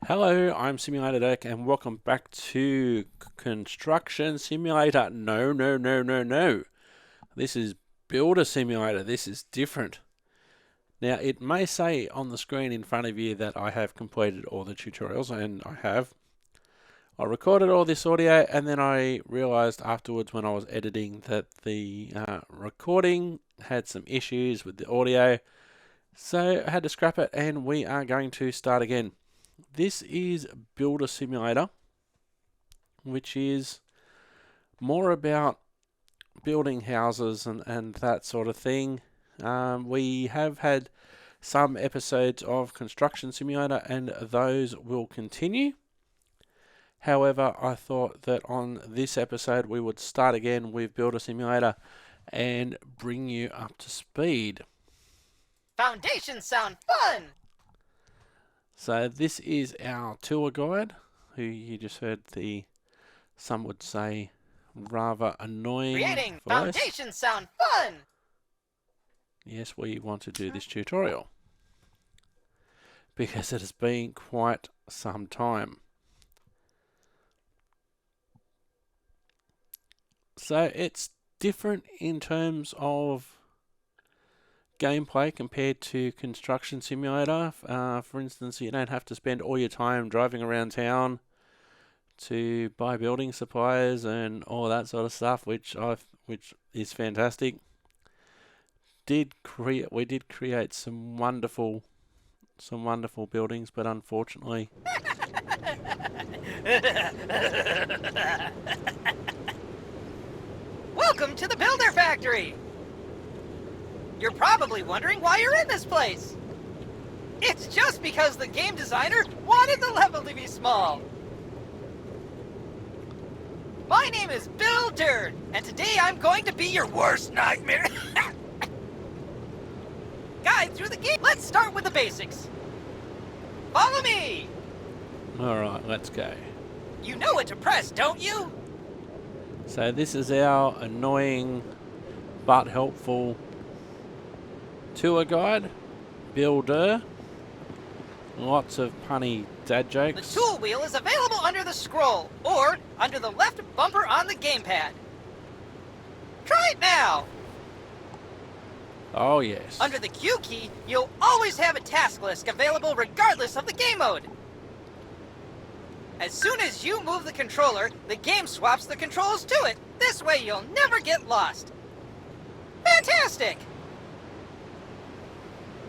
Hello, I'm Simulator Deck and welcome back to Construction Simulator. No, no, no, no, no. This is Builder Simulator. This is different. Now, it may say on the screen in front of you that I have completed all the tutorials, and I have. I recorded all this audio and then I realized afterwards when I was editing that the recording had some issues with the audio. So I had to scrap it and we are going to start again. This is Builder Simulator, which is more about building houses and that sort of thing. We have had some episodes of Construction Simulator and those will continue. However, I thought that on this episode we would start again with Builder Simulator and bring you up to speed. Foundations sound fun! So this is our tour guide, who you just heard some would say, rather annoying Creating voice. foundations sound fun! Yes, we want to do this tutorial because it has been quite some time. So it's different in terms of gameplay compared to Construction Simulator. For instance, you don't have to spend all your time driving around town to buy building supplies and all that sort of stuff, which is fantastic. We did create some wonderful buildings, but unfortunately Welcome to the Builder Factory! You're probably wondering why you're in this place. It's just because the game designer wanted the level to be small. My name is Builder, and today I'm going to be your worst nightmare. Guide through the game. Let's start with the basics. Follow me! Alright, let's go. You know what to press, don't you? So this is our annoying but helpful tour guide, builder. Lots of punny dad The jokes. tool wheel is available under the scroll, or under the left bumper on the gamepad. Try it now! Oh yes. Under the Q key, you'll always have a task list available regardless of the game mode. As soon as you move the controller, the game swaps the controls to it. This way you'll never get lost. Fantastic!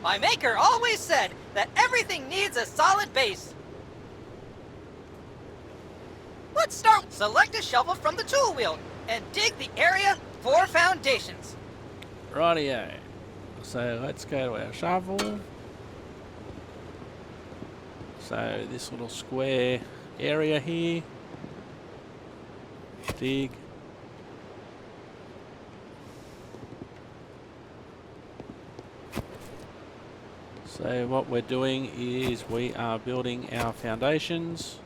My maker always said that everything needs a solid base. Let's start. Select a shovel from the tool wheel and dig the area for foundations. Rightio. So let's go to our shovel. So this little square area here. Dig. So what we're doing is we are building our foundations.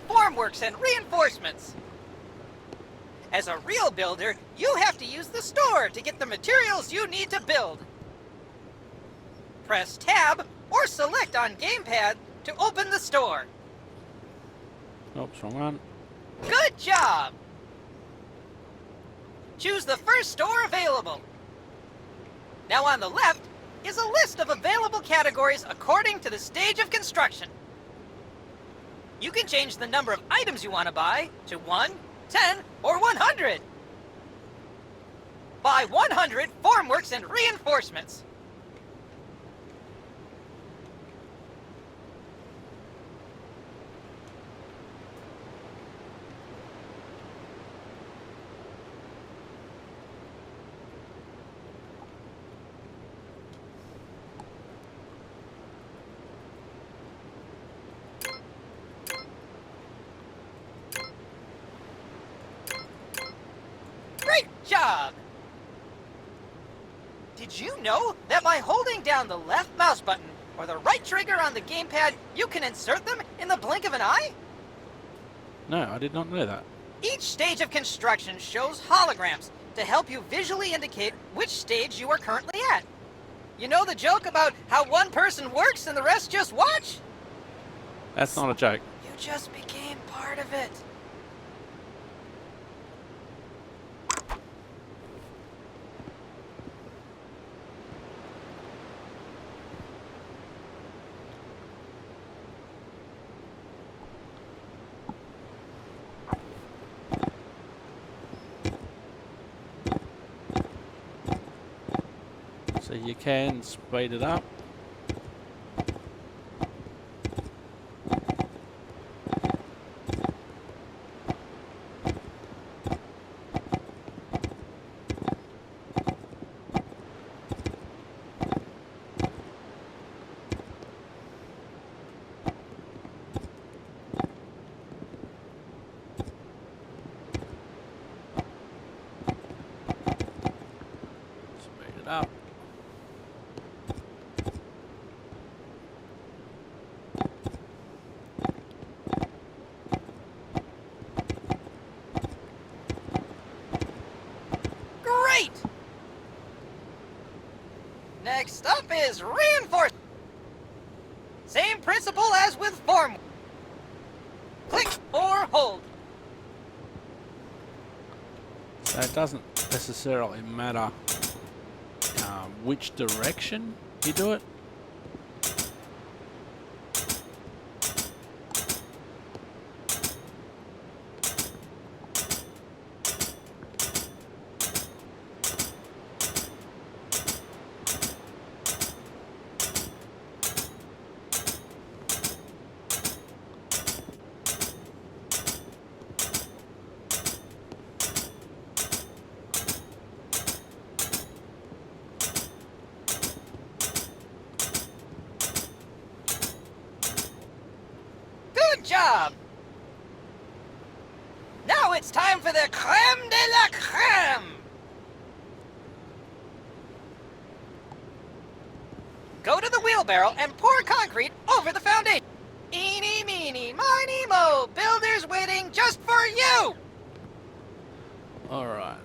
Formworks and reinforcements. As a real builder, you have to use the store to get the materials you need to build. Press Tab or select on gamepad to open the store. Oops, wrong one. Good job! Choose the first store available. Now on the left, is a list of available categories according to the stage of construction. You can change the number of items you want to buy to 1, 10, or 100. Buy 100 formworks and reinforcements. Great job! Did you know that by holding down the left mouse button or the right trigger on the gamepad, you can insert them in the blink of an eye? No, I did not know that. Each stage of construction shows holograms to help you visually indicate which stage you are currently at. You know the joke about how one person works and the rest just watch? That's not a joke. You just became part of it. So you can speed it up. Speed it up. Great! Next up is reinforcement. Same principle as with form. Click or hold. So it doesn't necessarily matter which direction you do it. Good job! Now it's time for the creme de la creme! Go to the wheelbarrow and pour concrete over the foundation. Eeny, meeny, miny, mo, builders waiting just for you! All right.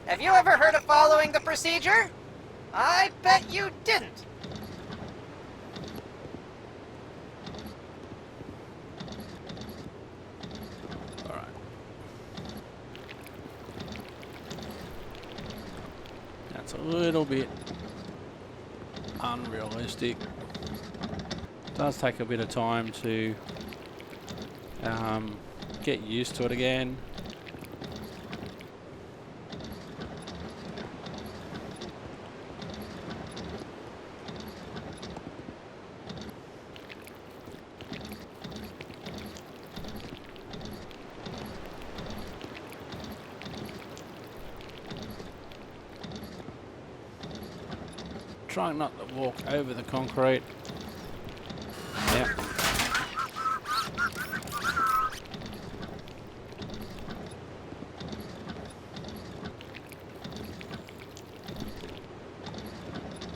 Have you ever heard of following the procedure? I bet you didn't. All right. That's a little bit unrealistic. Does take a bit of time to get used to it again. Trying not to walk over the concrete. Yep.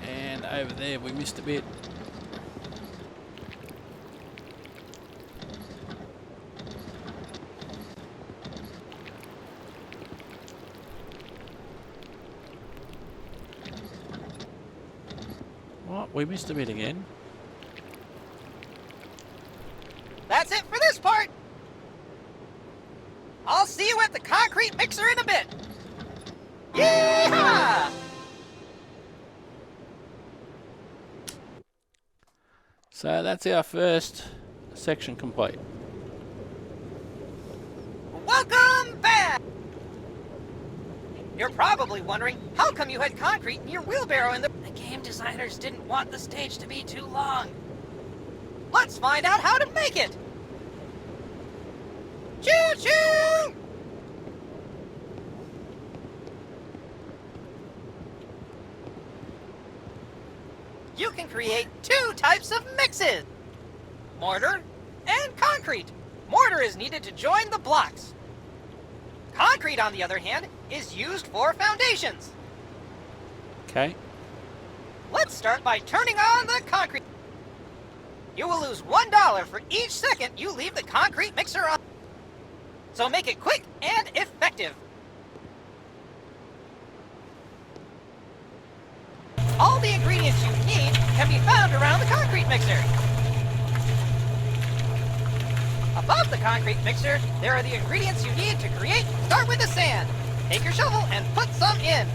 And over there we missed a bit. Oh, we missed a bit again. That's it for this part. I'll see you at the concrete mixer in a bit. Yeehaw! So that's our first section complete. Welcome back! You're probably wondering, how come you had concrete in your wheelbarrow in the... The game designers didn't want the stage to be too long. Let's find out how to make it! Choo-choo! You can create two types of mixes. Mortar and concrete. Mortar is needed to join the blocks. Concrete, on the other hand, is used for foundations. Okay. Let's start by turning on the concrete. You will lose $1 for each second you leave the concrete mixer on. So make it quick and effective. All the ingredients you need can be found around the concrete mixer. Above the concrete mixer, there are the ingredients you need to create. Start with the sand. Take your shovel and put some in.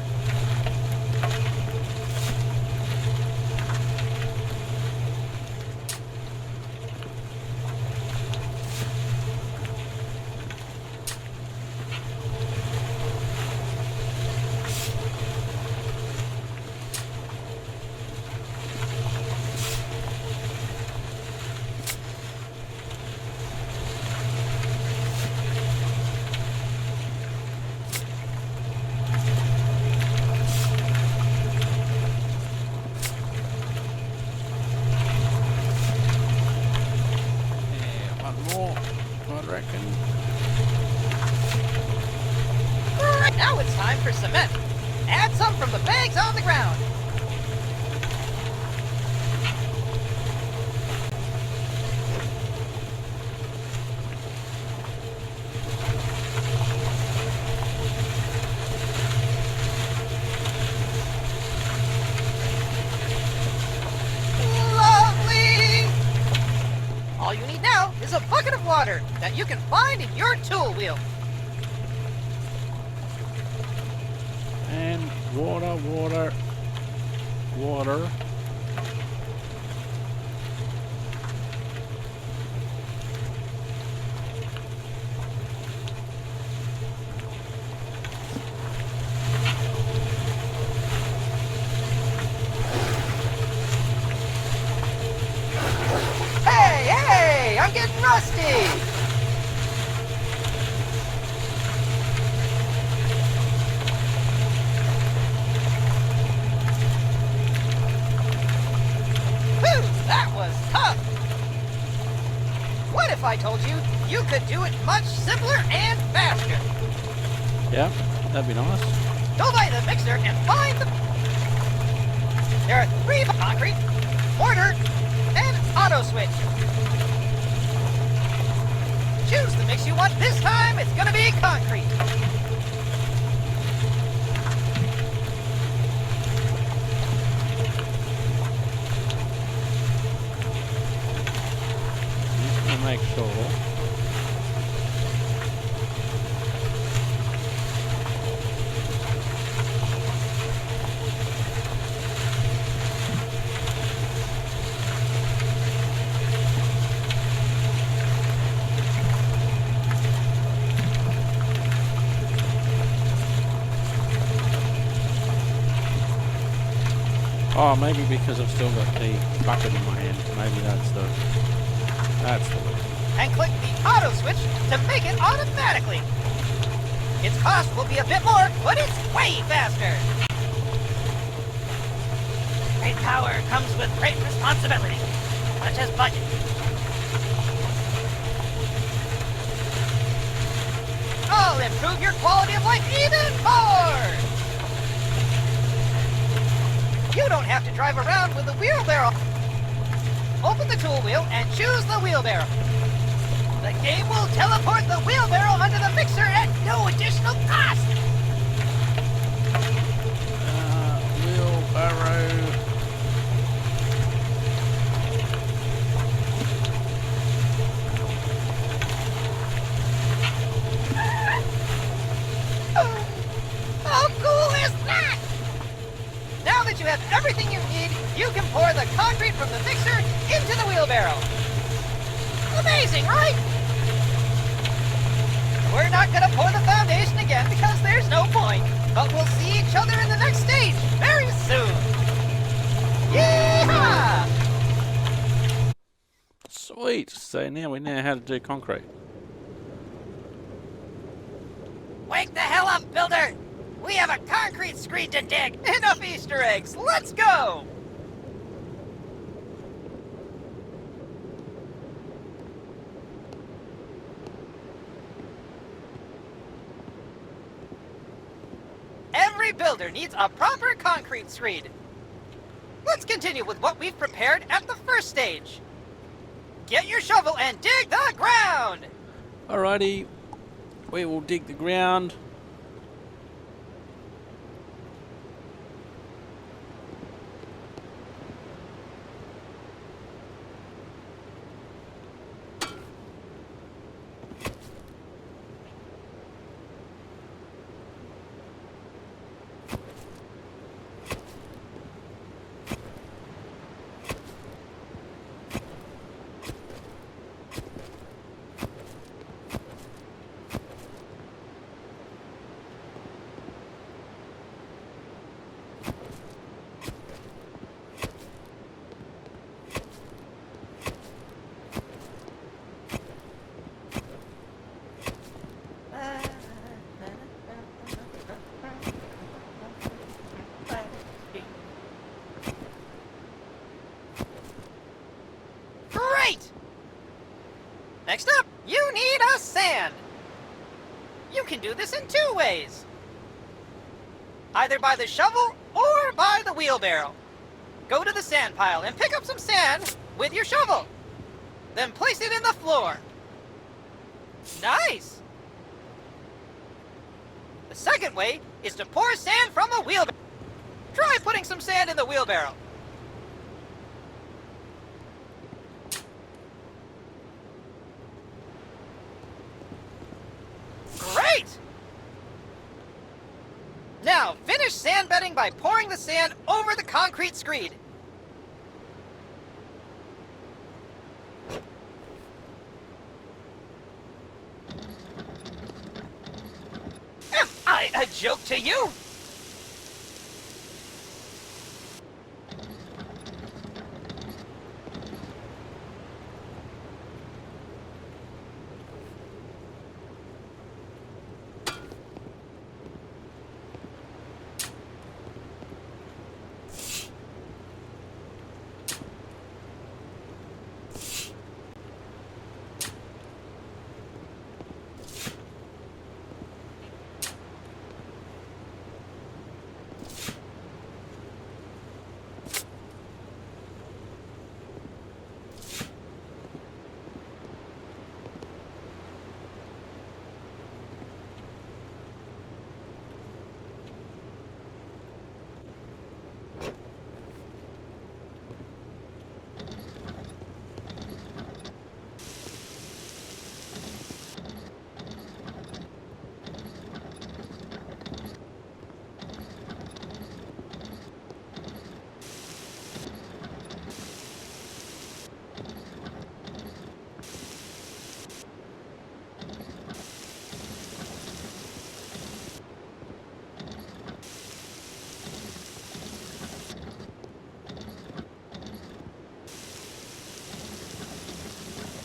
Right, now it's time for cement. Add some from the bags on the ground. Lovely! All you need now is a bucket of water that you can find in your tool wheel. And water, water, water. Hey, hey! I'm getting rusty! What if I told you you could do it much simpler and faster? Yeah, that'd be nice. Go by the mixer and find the... There are 3: concrete, mortar, and auto switch. Choose the mix you want. This time it's gonna be concrete. Make sure. Oh, maybe because I've still got the bucket in my hand. Maybe that's the reason. And click the auto switch to make it automatically. Its cost will be a bit more, but it's way faster. Great power comes with great responsibility, such as budget. I'll improve your quality of life even more. You don't have to drive around with the wheelbarrow. Open the tool wheel and choose the wheelbarrow. The game will teleport the wheelbarrow under the mixer at no additional cost. Wheelbarrow. have everything you need, you can pour the concrete from the mixer into the wheelbarrow. Amazing, right? We're not gonna pour the foundation again because there's no point, but we'll see each other in the next stage very soon. Yeehaw! Sweet. So now we know how to do concrete. Wake the hell up, builder! We have a concrete screed to dig! Enough Easter eggs! Let's go! Every builder needs a proper concrete screed. Let's continue with what we've prepared at the first stage. Get your shovel and dig the ground! Alrighty. We will dig the ground. Great! Next up, you need a sand. You can do this in two ways. Either by the shovel or by the wheelbarrow. Go to the sand pile and pick up some sand with your shovel. Then place it in the floor. Nice! The second way is to pour sand from a wheelbarrow. Try putting some sand in the wheelbarrow. Great! Now, finish sand bedding by pouring the sand over the concrete screed. Am I a joke to you?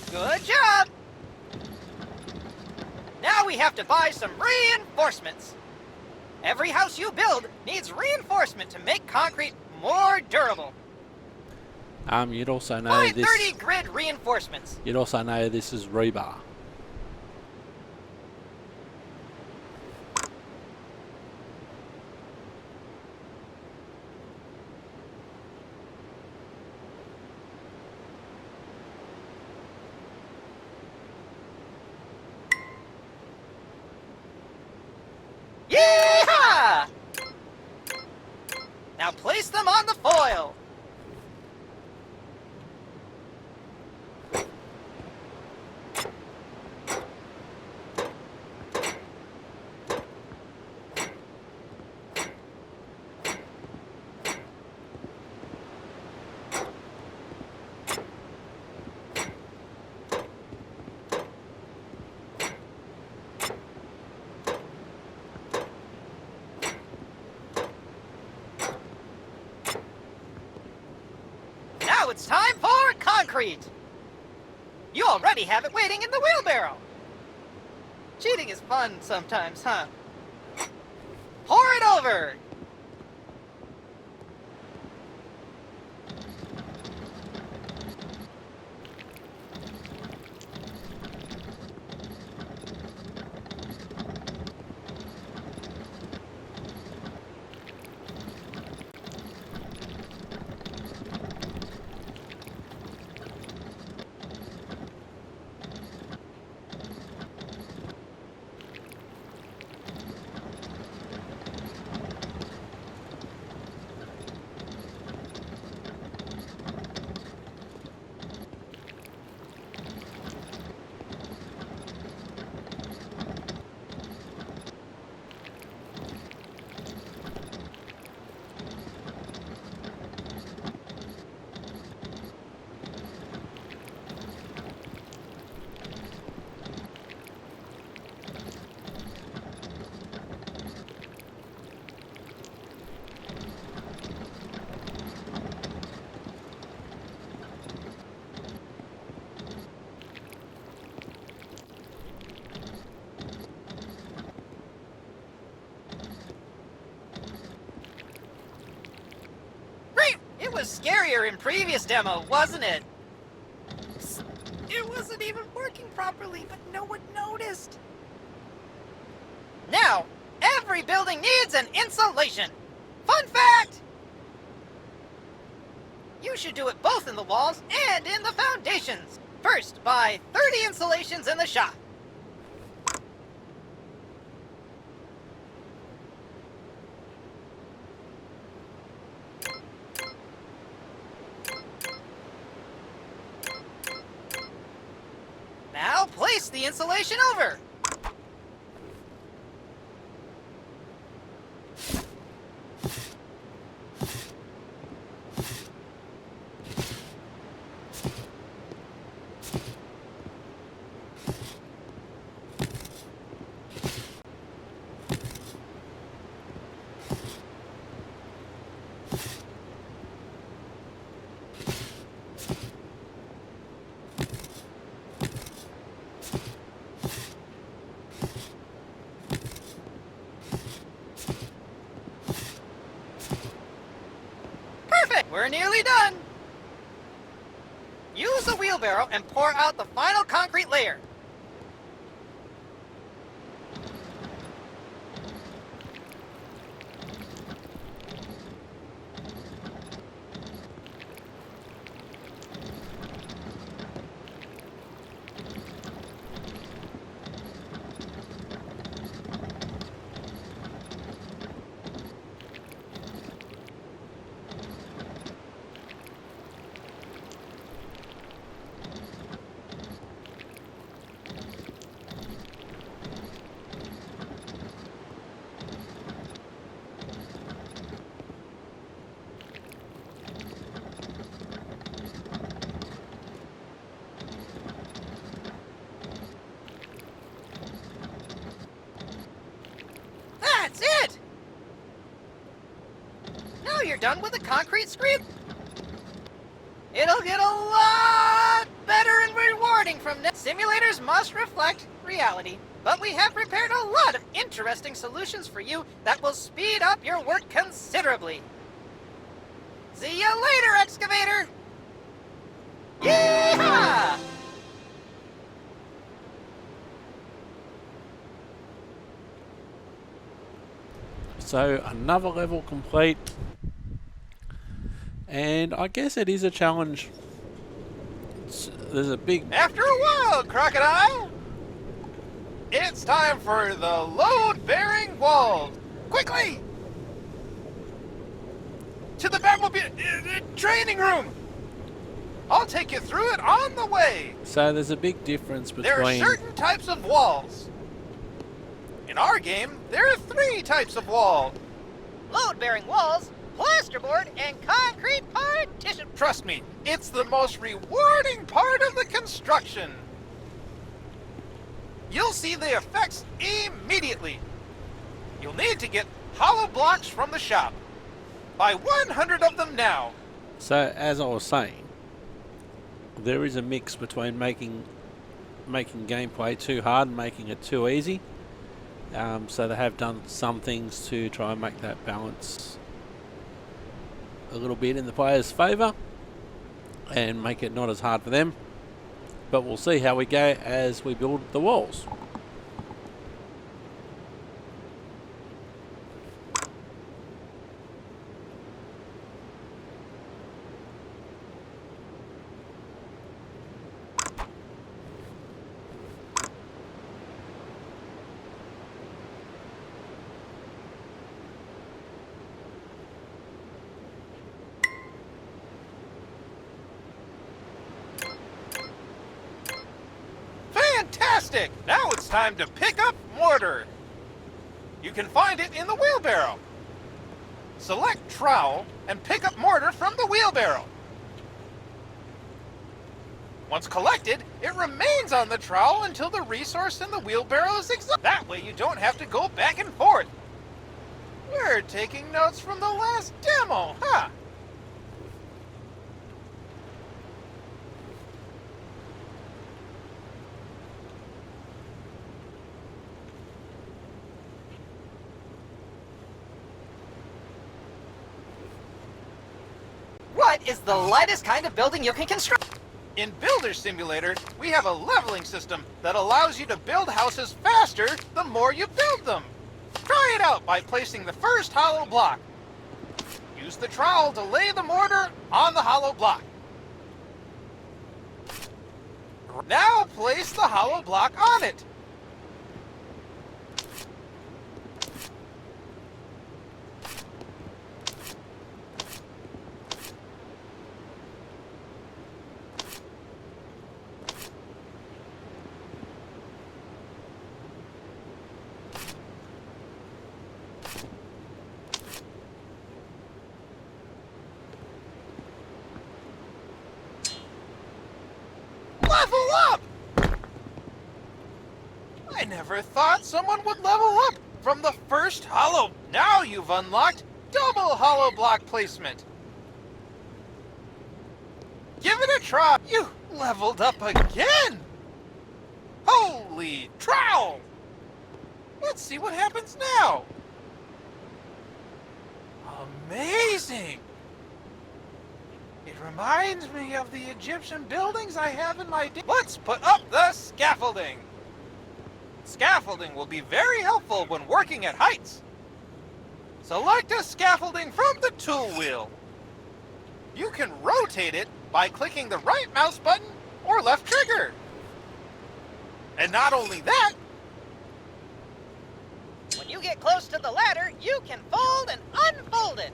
Good job! Now we have to buy some reinforcements. Every house you build needs reinforcement to make concrete more durable. You'd also know Buy this. 30 grid reinforcements. You'd also know this is rebar. Yeehaw! Now place them on the foil. it's time for concrete. You already have it waiting in the wheelbarrow. Cheating is fun sometimes, huh? Pour it over. It was scarier in previous demo, wasn't it? It wasn't even working properly, but no one noticed. Now, every building needs an insulation. Fun fact! You should do it both in the walls and in the foundations. First, buy 30 insulations in the shop. Now place the insulation over. We're nearly done. Use a wheelbarrow and pour out the final concrete layer. That's it! Now you're done with the concrete screed. It'll get a lot better and rewarding from now. Simulators must reflect reality, but we have prepared a lot of interesting solutions for you that will speed up your work considerably. See you later, excavator! Yeehaw! So another level complete, and I guess it is a challenge. There's a big... After a while, Crocodile! It's time for the load-bearing wall. Quickly! To the Batmobile training room! I'll take you through it on the way. So there's a big difference There are between... certain types of walls. In our game, there are 3 types of wall. Load-bearing walls, plasterboard, and concrete partition. Trust me, it's the most rewarding part of the construction. You'll see the effects immediately. You'll need to get hollow blocks from the shop. Buy 100 of them now. So as I was saying, there is a mix between making gameplay too hard and making it too easy. So they have done some things to try and make that balance a little bit in the players' favour and make it not as hard for them. But we'll see how we go as we build the walls. Fantastic! Now it's time to pick up mortar. You can find it in the wheelbarrow. Select trowel and pick up mortar from the wheelbarrow. Once collected, it remains on the trowel until the resource in the wheelbarrow is exhausted. That way you don't have to go back and forth. We're taking notes from the last demo, huh? What is the lightest kind of building you can construct? In Builder Simulator, we have a leveling system that allows you to build houses faster the more you build them. Try it out by placing the first hollow block. Use the trowel to lay the mortar on the hollow block. Now place the hollow block on it. Level up! I never thought someone would level up from the first hollow. Now you've unlocked double hollow block placement. Give it a try. You leveled up again. Holy trowel! Let's see what happens now. Amazing! It reminds me of the Egyptian buildings I have in my... Let's put up the scaffolding! Scaffolding will be very helpful when working at heights. Select a scaffolding from the tool wheel. You can rotate it by clicking the right mouse button or left trigger. And not only that, When you get close to the ladder, you can fold and unfold it.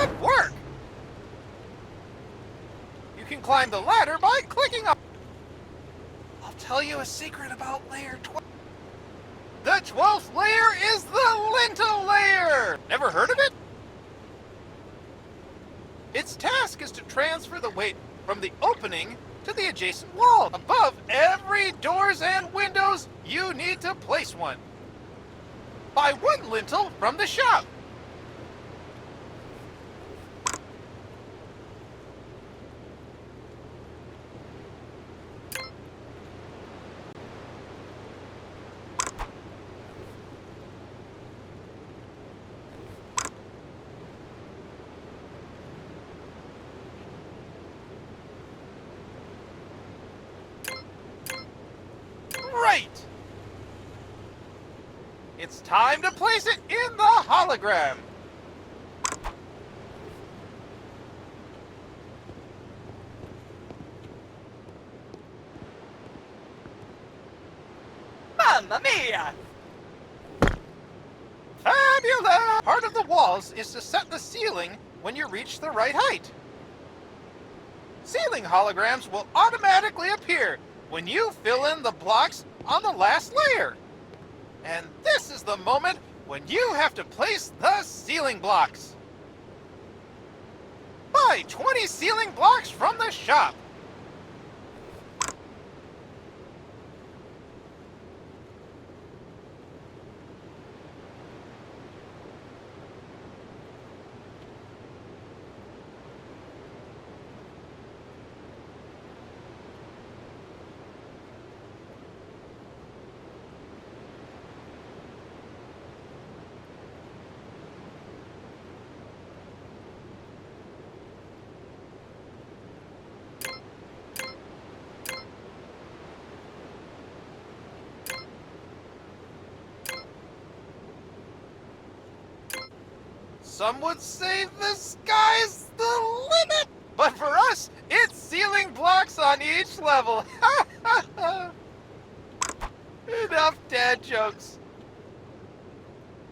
good work! You can climb the ladder by clicking up. I'll tell you a secret about layer 12. The 12th layer is the lintel layer! Never heard of it? Its task is to transfer the weight from the opening to the adjacent wall. Above every doors and windows, you need to place one. Buy one lintel from the shop. Right! It's time to place it in the hologram. Mamma mia! Fabulous! Part of the walls is to set the ceiling when you reach the right height. Ceiling holograms will automatically appear when you fill in the blocks on the last layer. And this is the moment when you have to place the ceiling blocks. Buy 20 ceiling blocks from the shop. Some would say the sky's the limit. But for us, it's ceiling blocks on each level. Enough dad jokes.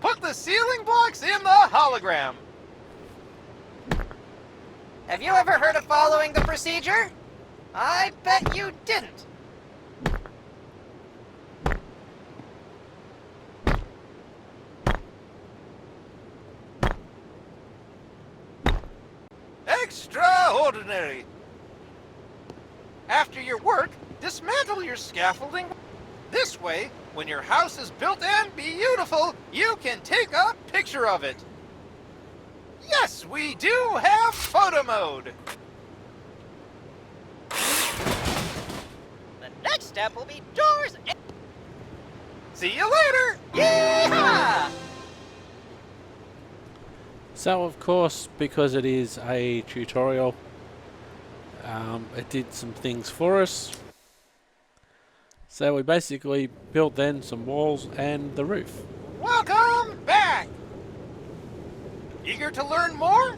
Put the ceiling blocks in the hologram. Have you ever heard of following the procedure? I bet you didn't. Extraordinary. After your work, dismantle your scaffolding. This way, when your house is built and beautiful, you can take a picture of it. Yes, we do have photo mode. The next step will be doors and... See you later. Yeehaw! So of course, because it is a tutorial, it did some things for us. So we basically built then some walls and the roof. Welcome back. Eager to learn more?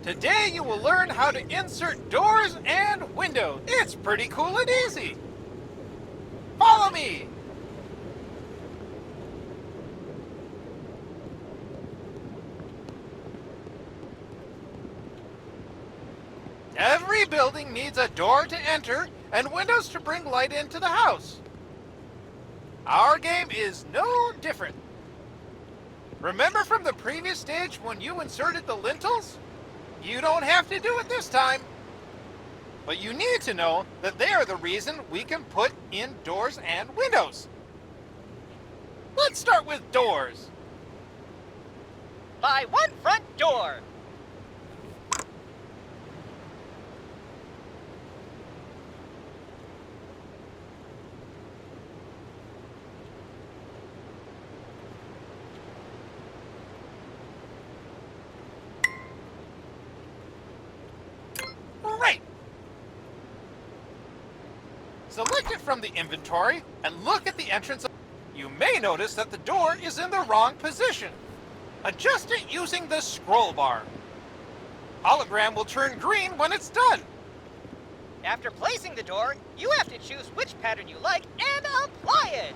Today you will learn how to insert doors and windows. It's pretty cool and easy. Follow me. Every building needs a door to enter and windows to bring light into the house. Our game is no different. Remember from the previous stage when you inserted the lintels? You don't have to do it this time. But you need to know that they are the reason we can put in doors and windows. Let's start with doors. Buy one front door. Right. Select it from the inventory and look at the entrance. You may notice that the door is in the wrong position. Adjust it using the scroll bar. Hologram will turn green when it's done. After placing the door, you have to choose which pattern you like and apply it.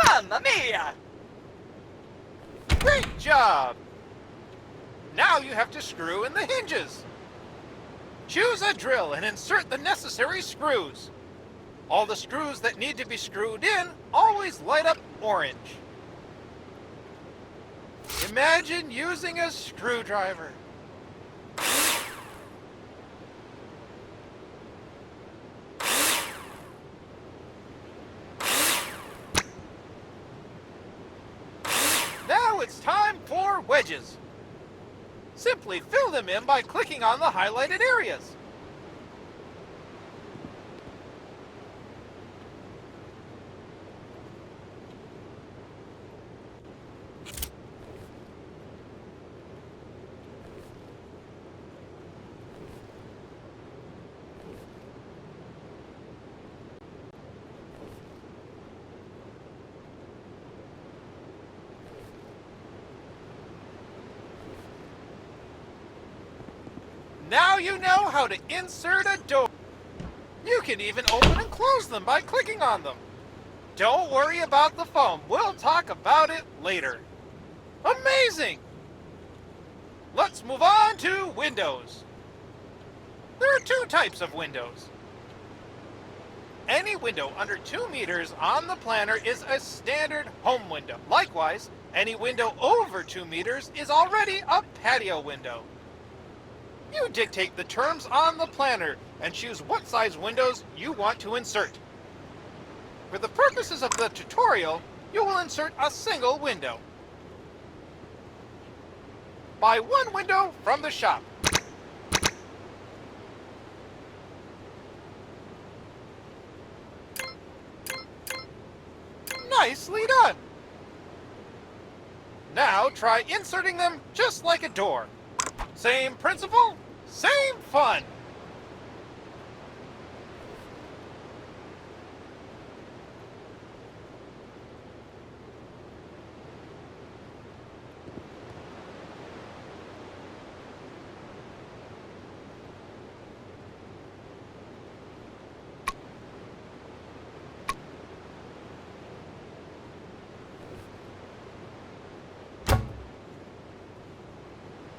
Mamma mia! Great job! Now you have to screw in the hinges. Choose a drill and insert the necessary screws. All the screws that need to be screwed in always light up orange. Imagine using a screwdriver. Now it's time for wedges. Simply fill them in by clicking on the highlighted areas. Now you know how to insert a door. You can even open and close them by clicking on them. Don't worry about the foam. We'll talk about it later. Amazing! Let's move on to windows. There are two types of windows. Any window under 2 meters on the planner is a standard home window. Likewise, any window over 2 meters is already a patio window. You dictate the terms on the planner and choose what size windows you want to insert. For the purposes of the tutorial, you will insert a single window. Buy 1 window from the shop. Nicely done! Now try inserting them just like a door. Same principle, same fun!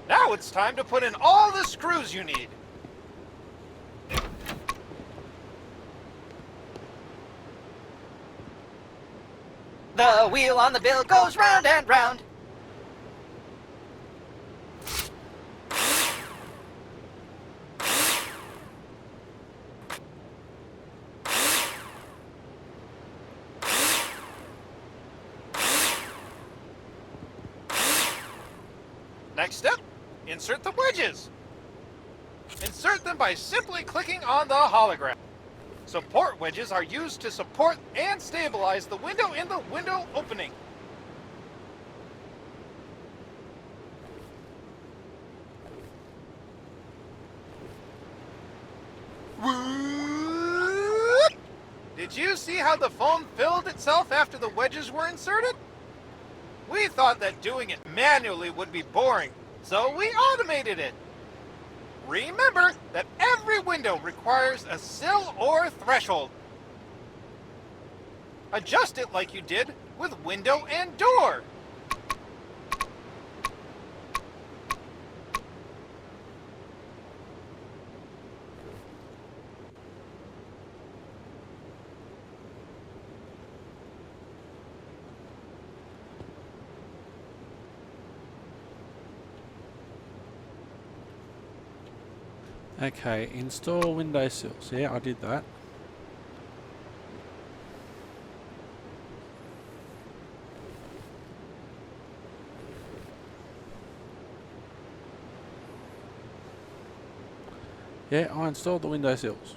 Now it's time to put in all the screws you need. The wheel on the bill goes round and round. Next step, insert the wedges. Insert them by simply clicking on the hologram. Support wedges are used to support and stabilize the window in the window opening. Whoop! Did you see how the foam filled itself after the wedges were inserted? We thought that doing it manually would be boring, so we automated it. Remember that every window requires a sill or threshold. Adjust it like you did with window and door. Okay, install window sills. Yeah, I did that. Yeah, I installed the window sills.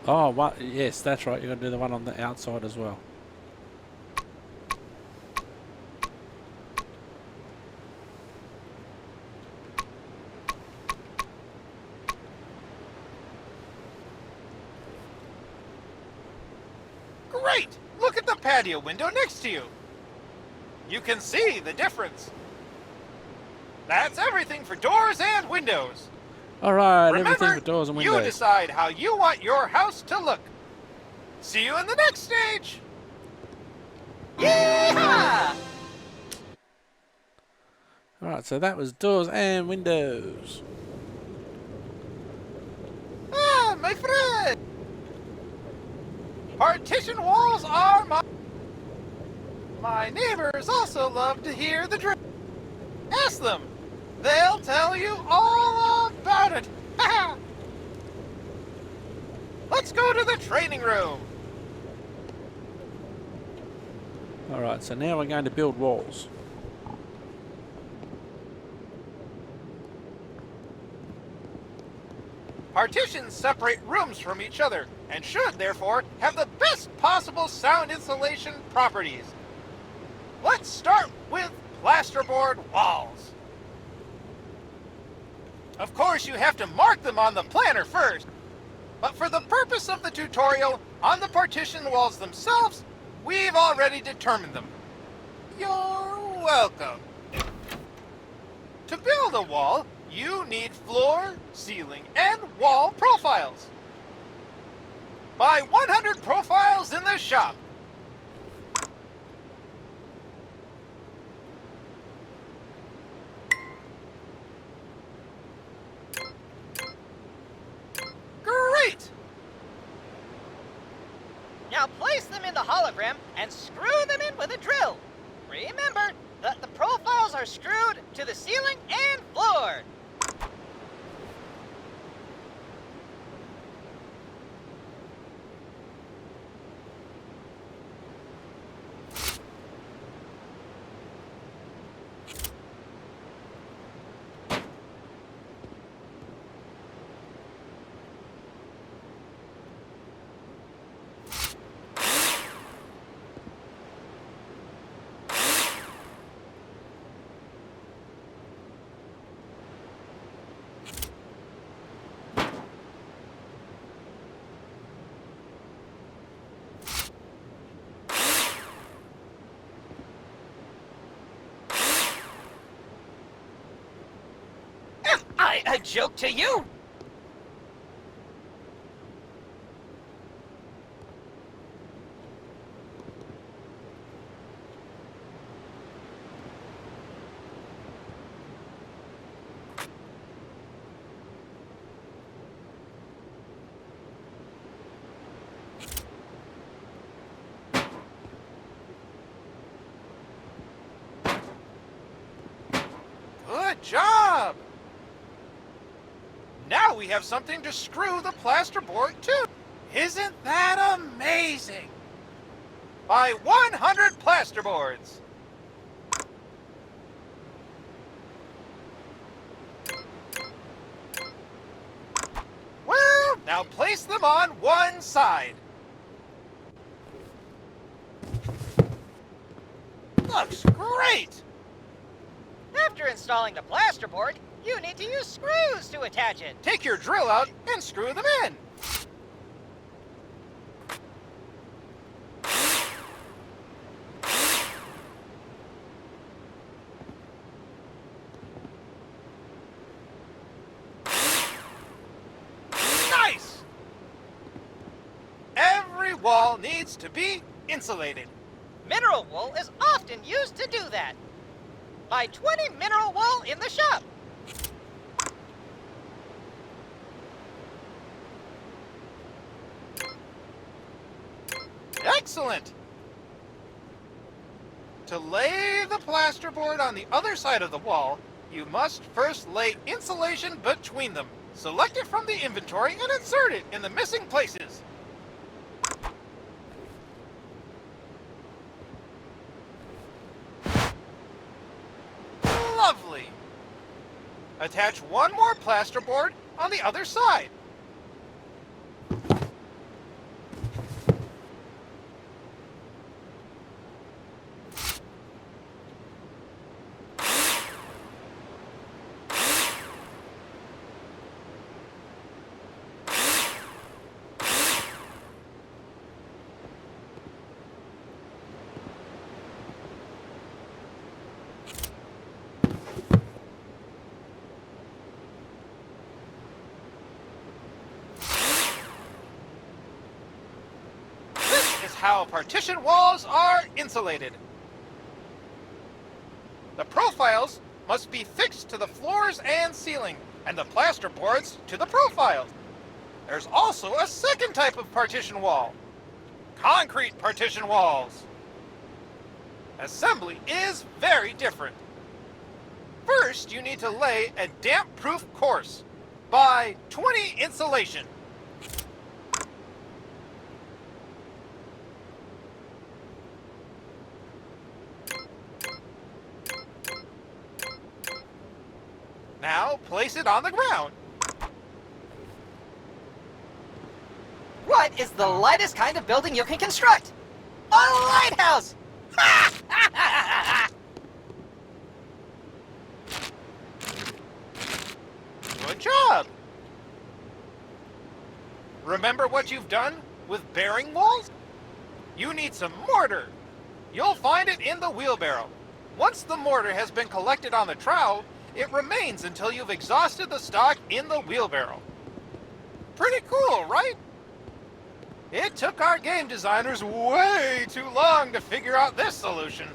Oh, what? Yes, that's right. You're going to do the one on the outside as well. Great! Look at the patio window next to you. You can see the difference. That's everything for doors and windows. Alright, everything Remember, for doors and you windows. decide how you want your house to look. See you in the next stage. Yeehaw! Alright, so that was doors and windows. Ah, my friend! Partition walls are my neighbors also love to hear the drill. Ask them. They'll tell you all about it. Let's go to the training room. Alright, so now we're going to build walls. Partitions separate rooms from each other and should, therefore, have the best possible sound insulation properties. Let's start with plasterboard walls. Of course, you have to mark them on the planner first, but for the purpose of the tutorial, on the partition walls themselves, we've already determined them. You're welcome. To build a wall, you need floor, ceiling, and wall profiles. Buy 100 profiles in the shop. Now place them in the hologram and screw them in with a drill. Remember that the profiles are screwed to the ceiling and floor. A joke to you? Good job! Now we have something to screw the plasterboard to. Isn't that amazing? Buy 100 plasterboards. Well, now place them on one side. Looks great! After installing the plasterboard, you need to use screws to attach it. Take your drill out and screw them in. Nice! Every wall needs to be insulated. Mineral wool is often used to do that. Buy 20 mineral wool in the shop. Excellent! To lay the plasterboard on the other side of the wall, you must first lay insulation between them. Select it from the inventory and insert it in the missing places. Lovely! Attach one more plasterboard on the other side. How partition walls are insulated. The profiles must be fixed to the floors and ceiling, and the plasterboards to the profiles. There's also a second type of partition wall, concrete partition walls. Assembly is very different. First, you need to lay a damp-proof course. Buy 20 insulation. Now, place it on the ground. What is the lightest kind of building you can construct? A lighthouse! Good job! Remember what you've done with bearing walls? You need some mortar. You'll find it in the wheelbarrow. Once the mortar has been collected on the trowel, it remains until you've exhausted the stock in the wheelbarrow. Pretty cool, right? It took our game designers way too long to figure out this solution.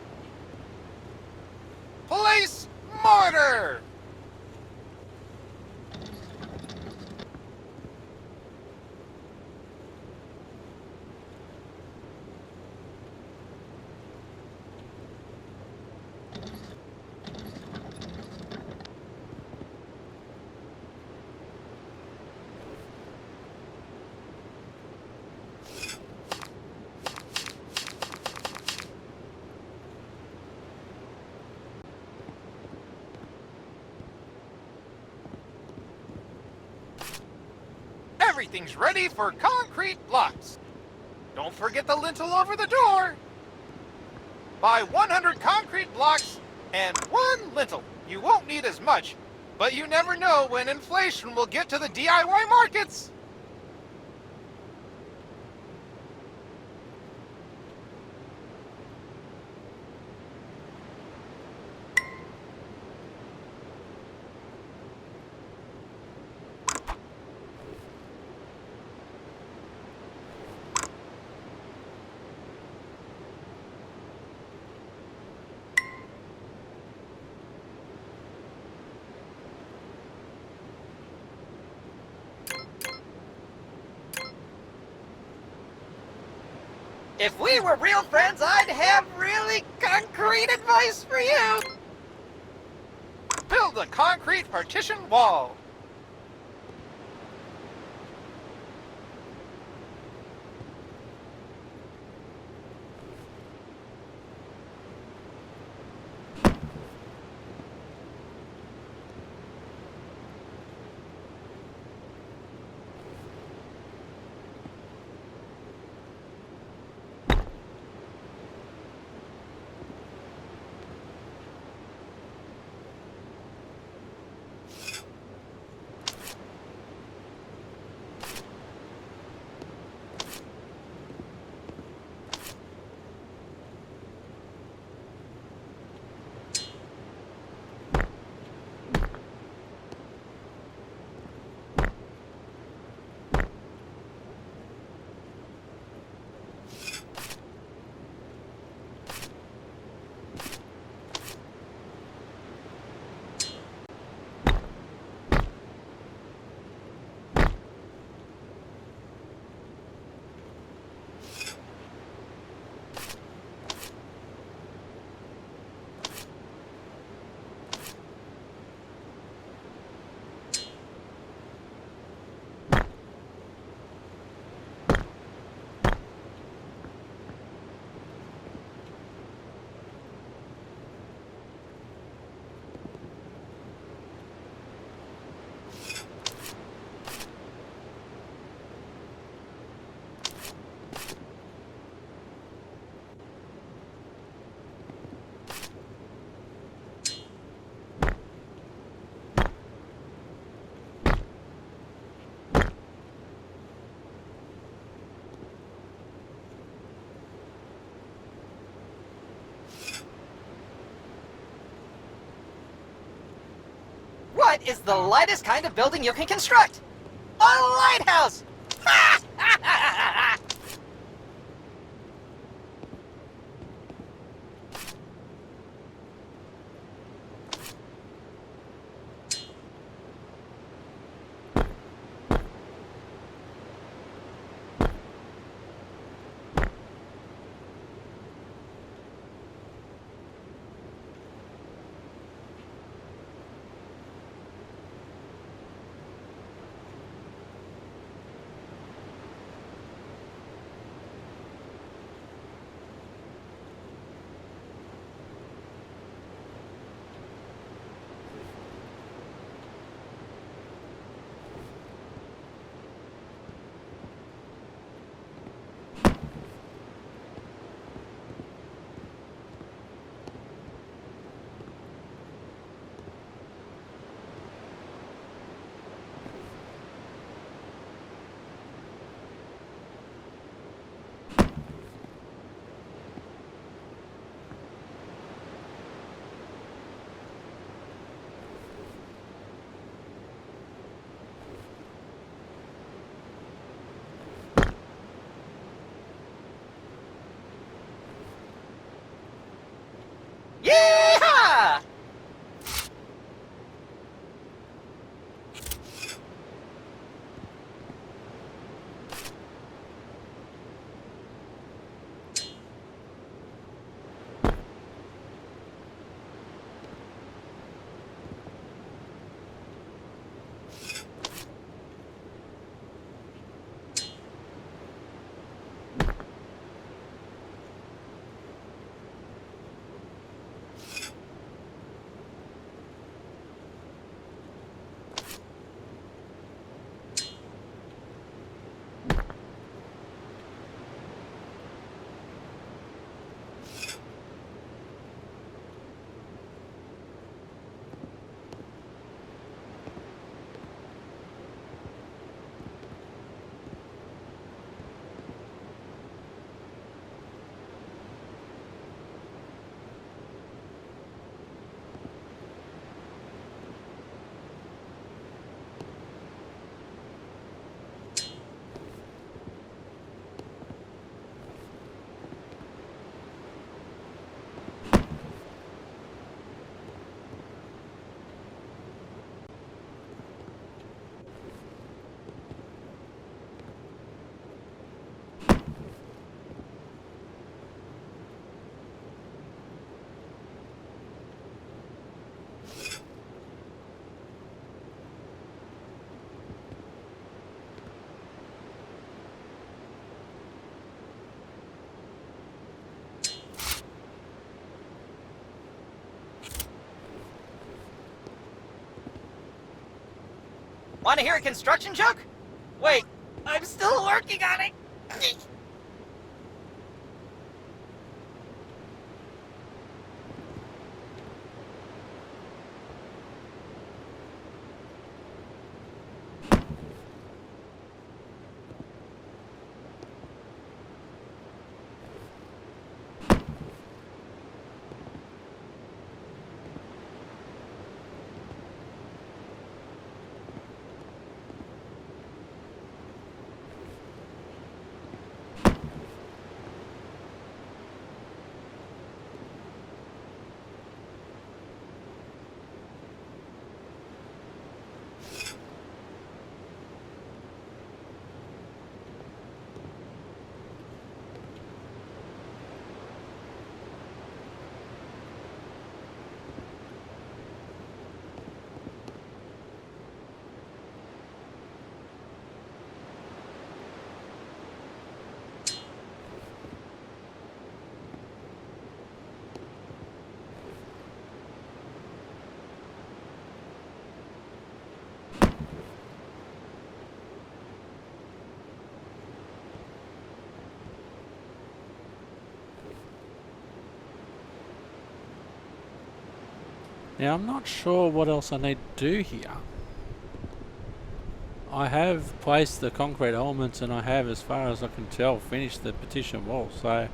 Place mortar! Everything's ready for concrete blocks. Don't forget the lintel over the door. Buy 100 concrete blocks and 1 lintel. You won't need as much, but you never know when inflation will get to the DIY markets. If we were real friends, I'd have really concrete advice for you. Build a concrete partition wall. What is the lightest kind of building you can construct? A lighthouse! Want to hear a construction joke? Wait, I'm still working on it. Now I'm not sure what else I need to do here. I have placed the concrete elements and I have, as far as I can tell, finished the partition wall, so...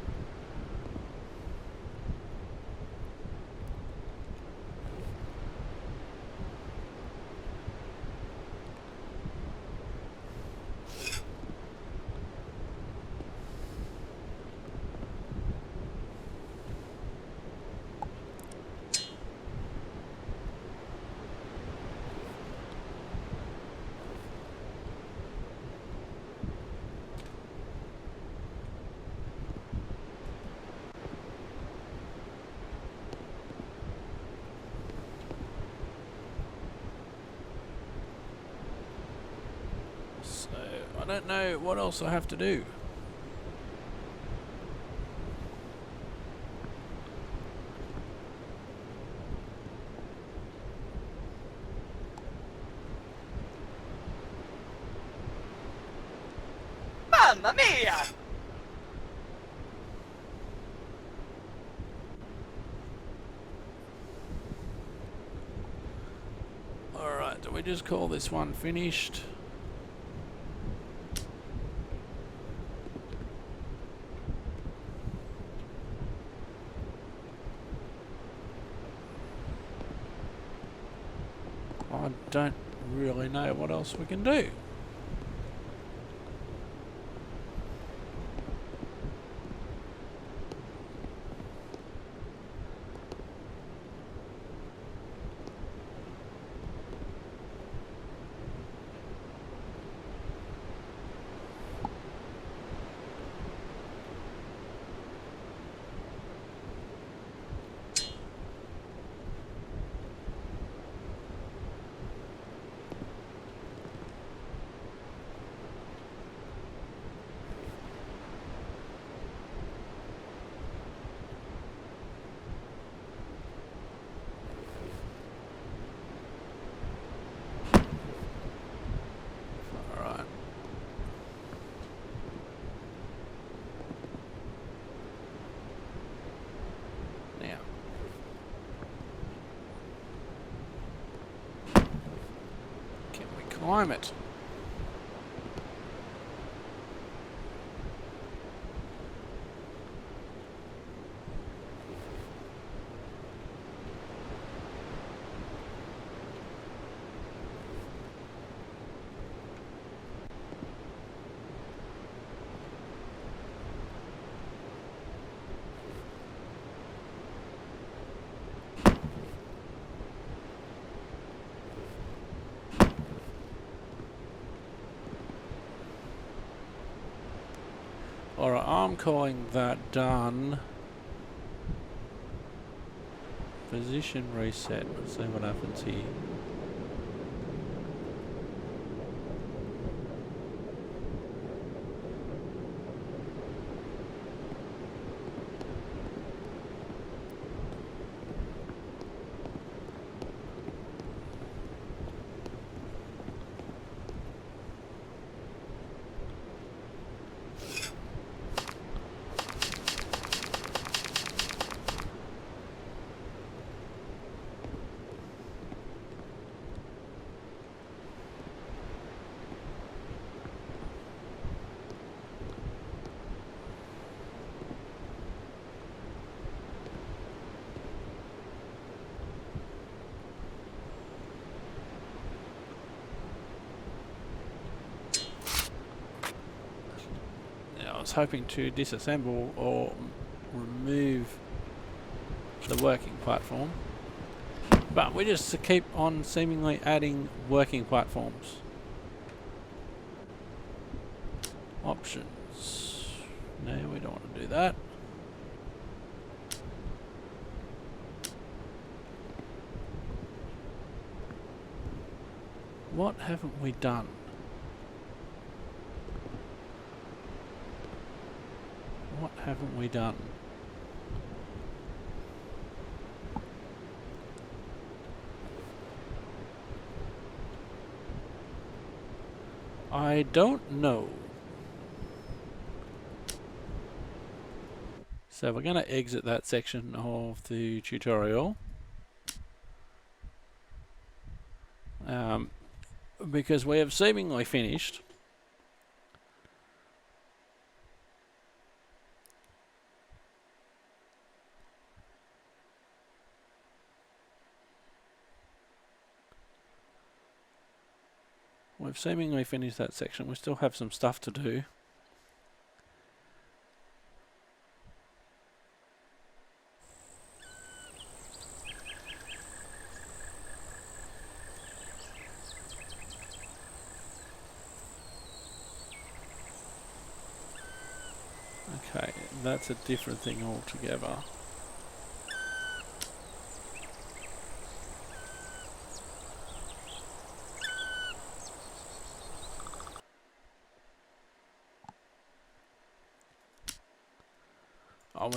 I don't know what else I have to do. Mamma mia! Alright, do we just call this one finished? I don't really know what else we can do. Alright. Now. Can we climb it? Alright, I'm calling that done. Position reset. Let's see what happens here. was hoping to disassemble or remove the working platform, but we just keep on seemingly adding working platforms. Options. No, we don't want to do that. What haven't we done? What haven't we done? I don't know. So we're going to exit that section of the tutorial. Because we have seemingly finished. We've seemingly finished that section. We still have some stuff to do. Okay, that's a different thing altogether.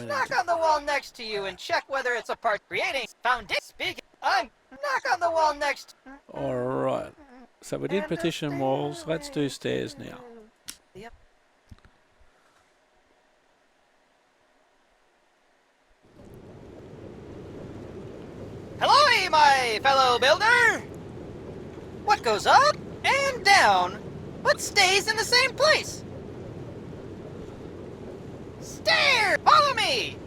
Knock on the wall next to you and check whether it's a part creating foundation. Speaking, knock on the wall next. Alright, so we did partition walls, let's do stairs now. Yep. Hello, my fellow builder! What goes up and down, but stays in the same place? Stairs! Follow me!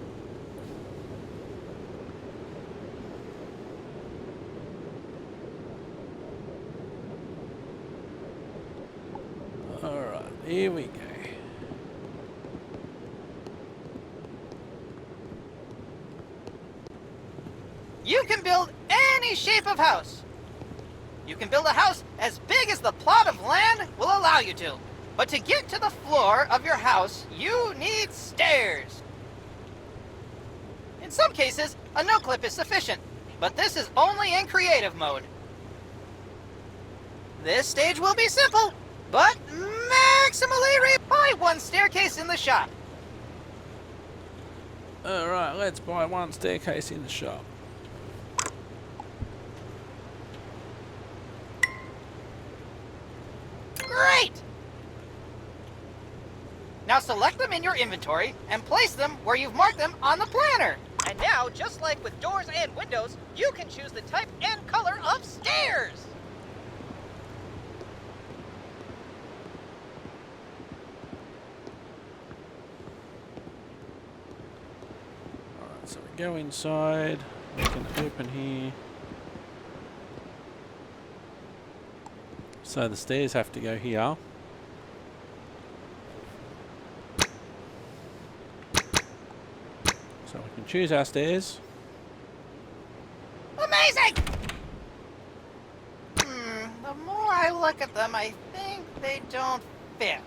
Alright, here we go. You can build any shape of house. You can build a house as big as the plot of land will allow you to. But to get to the floor of your house, you need stairs. In some cases, a no-clip is sufficient, but this is only in creative mode. This stage will be simple, but maximally buy one staircase in the shop. Alright, let's buy one staircase in the shop. Great! Now select them in your inventory and place them where you've marked them on the planner. And now, just like with doors and windows, you can choose the type and color of stairs. Alright, so we go inside, we can open here. So the stairs have to go here. So we can choose our stairs. Amazing! The more I look at them, I think they don't fit.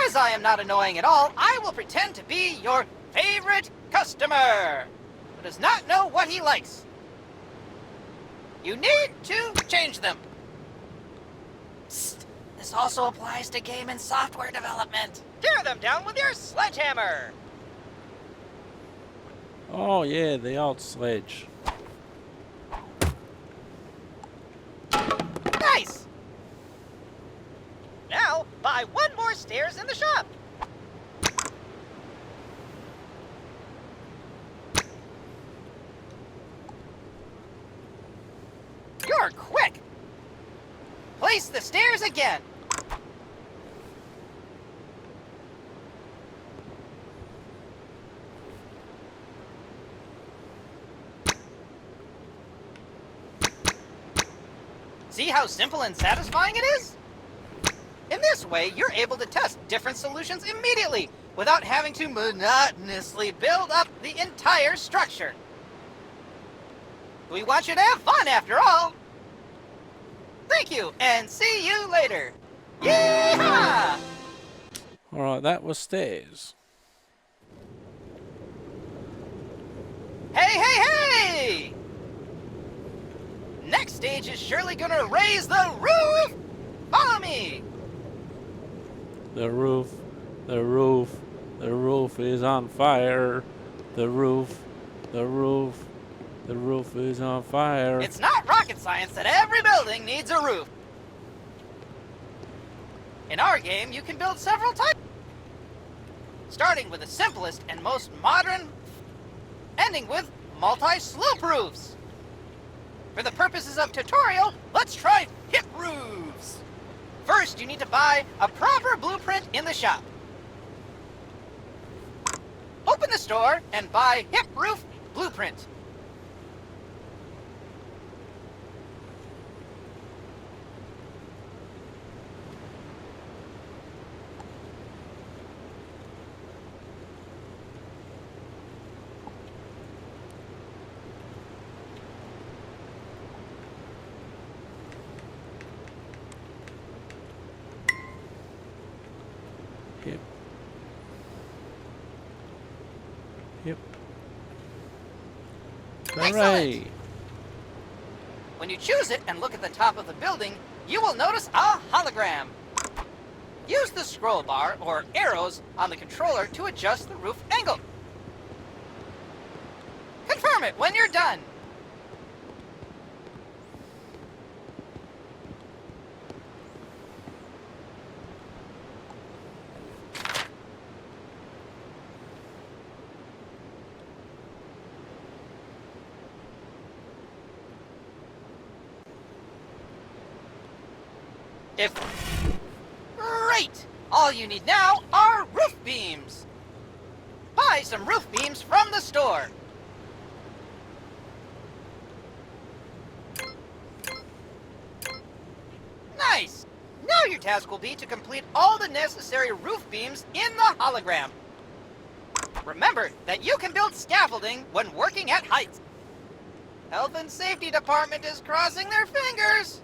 As I am not annoying at all, I will pretend to be your favorite customer who does not know what he likes. You need to change them. Psst. This also applies to game and software development. Tear them down with your sledgehammer. Oh yeah, the old sledge. Nice! Now, buy one more stairs in the shop. You're quick! Place the stairs again. See how simple and satisfying it is? In this way, you're able to test different solutions immediately, without having to monotonously build up the entire structure. We want you to have fun after all. Thank you, and see you later. Yeehaw! Alright, that was stairs. Hey, hey, hey! Next stage is surely gonna raise the roof! Follow me! The roof is on fire. The roof is on fire. It's not rocket science that every building needs a roof. In our game, you can build several types, starting with the simplest and most modern, ending with multi-slope roofs. For the purposes of tutorial, let's try hip roofs. First, you need to buy a proper blueprint in the shop. Open the store and buy hip roof blueprint. Yep. Excellent. Hooray! When you choose it and look at the top of the building, you will notice a hologram. Use the scroll bar or arrows on the controller to adjust the roof angle. Confirm it when you're done. Great! All you need now are roof beams. Buy some roof beams from the store. Nice! Now your task will be to complete all the necessary roof beams in the hologram. Remember that you can build scaffolding when working at heights. Health and Safety Department is crossing their fingers.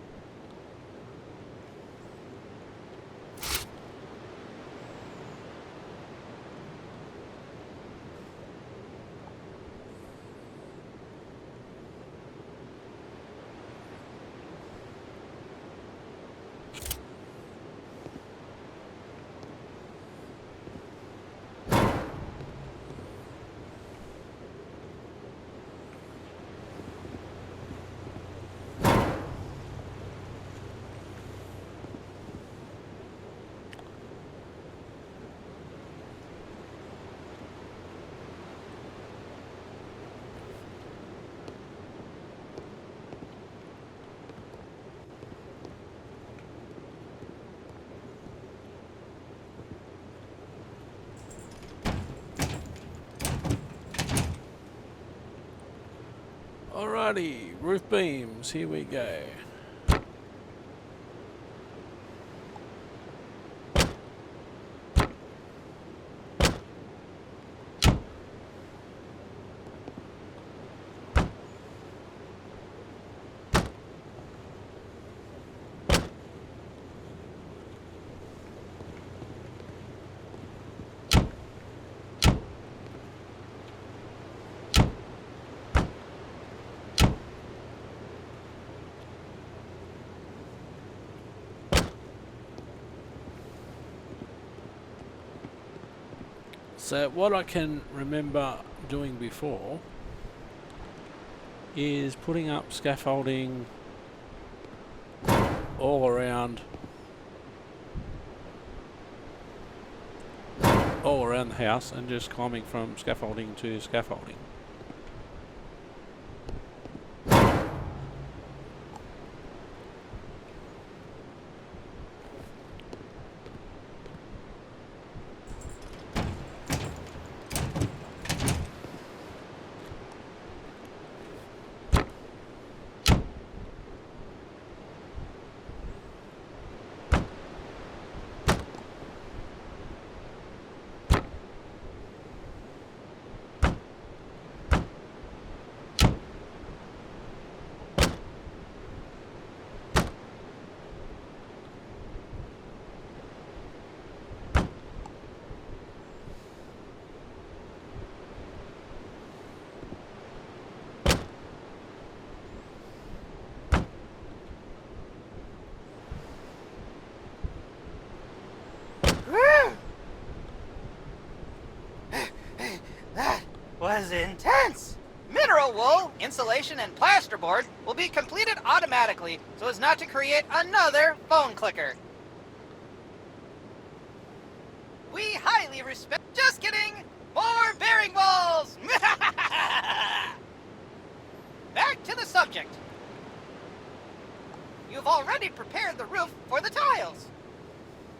Alrighty, roof beams, here we go. So what I can remember doing before is putting up scaffolding all around the house and just climbing from scaffolding to scaffolding. is intense! Mineral wool, insulation, and plasterboard will be completed automatically so as not to create another phone clicker. We highly respect... Just kidding! More bearing walls! Back to the subject. You've already prepared the roof for the tiles.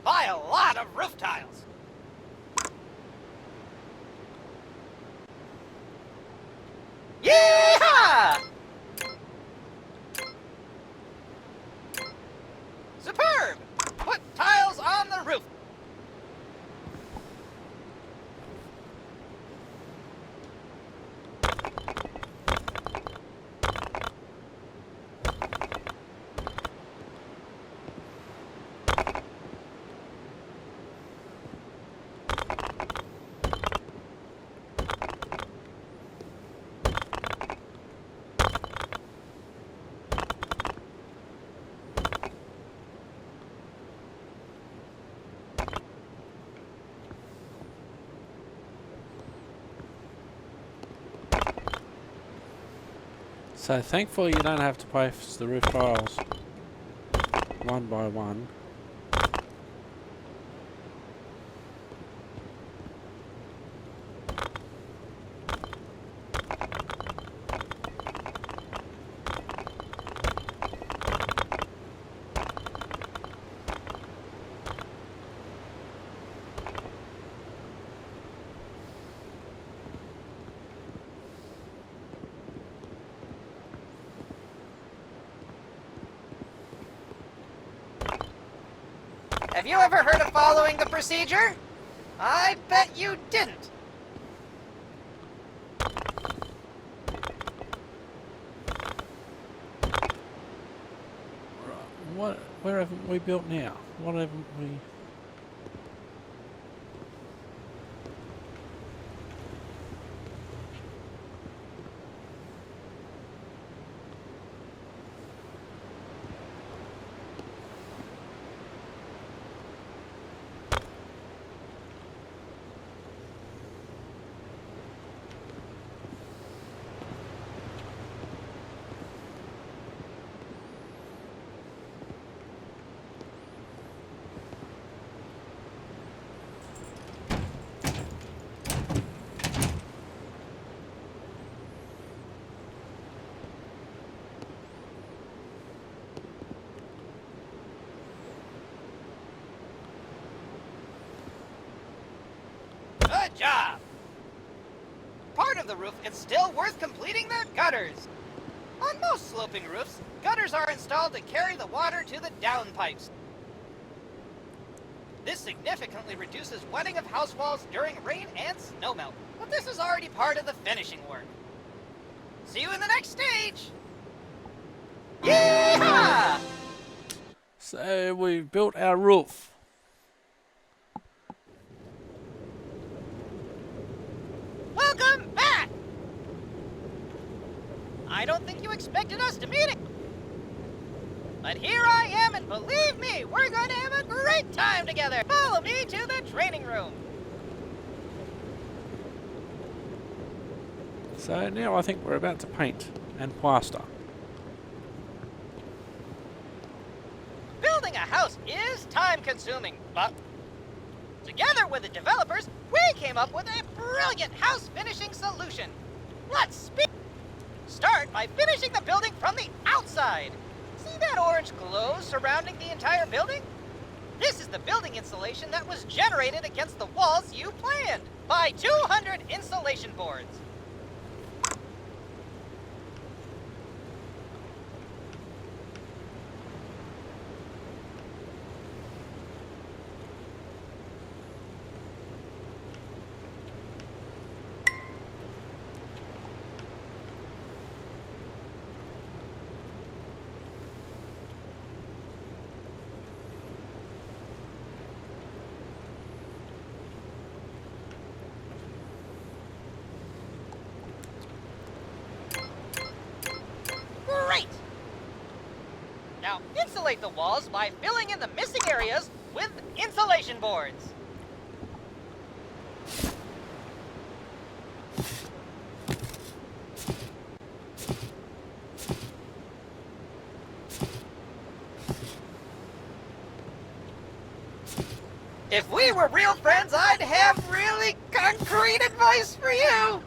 Buy a lot of roof tiles. Yeehaw! Superb! Put tiles on the roof. So thankfully you don't have to place the roof tiles one by one. Have you ever heard of following the procedure? I bet you didn't. What? Where haven't we built now? What haven't we? Good job! Part of the roof, it's still worth completing the gutters. On most sloping roofs, gutters are installed to carry the water to the downpipes. This significantly reduces wetting of house walls during rain and snowmelt, but this is already part of the finishing work. See you in the next stage! Yeehaw! So we've built our roof. Welcome back! I don't think you expected us to meet it. But here I am, and believe me, we're going to have a great time together. Follow me to the training room. So now I think we're about to paint and plaster. Building a house is time-consuming, but together with the developers, we came up with a brilliant house finishing solution. Let's start by finishing the building from the outside. See that orange glow surrounding the entire building? This is the building insulation that was generated against the walls you planned by 200 insulation boards. Great! Now insulate the walls by filling in the missing areas with insulation boards. If we were real friends, I'd have really concrete advice for you.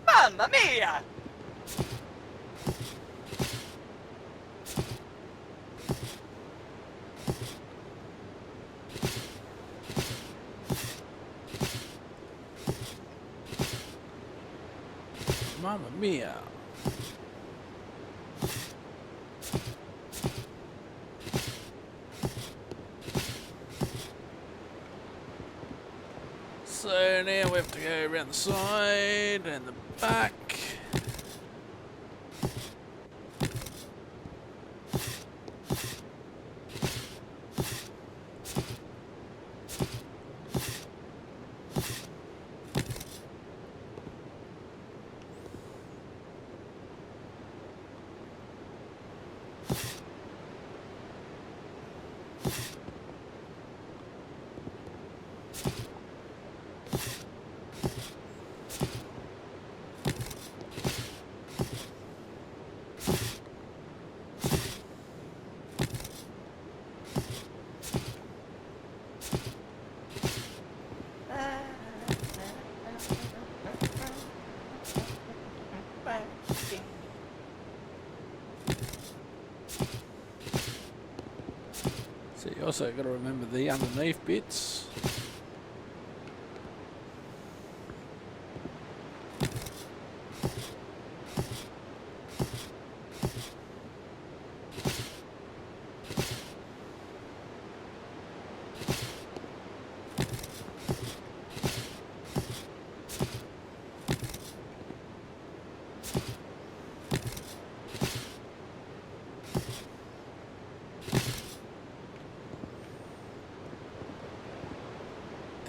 Mamma mia! Mamma mia. So now we have to go around the side and the back. So you also got to remember the underneath bits.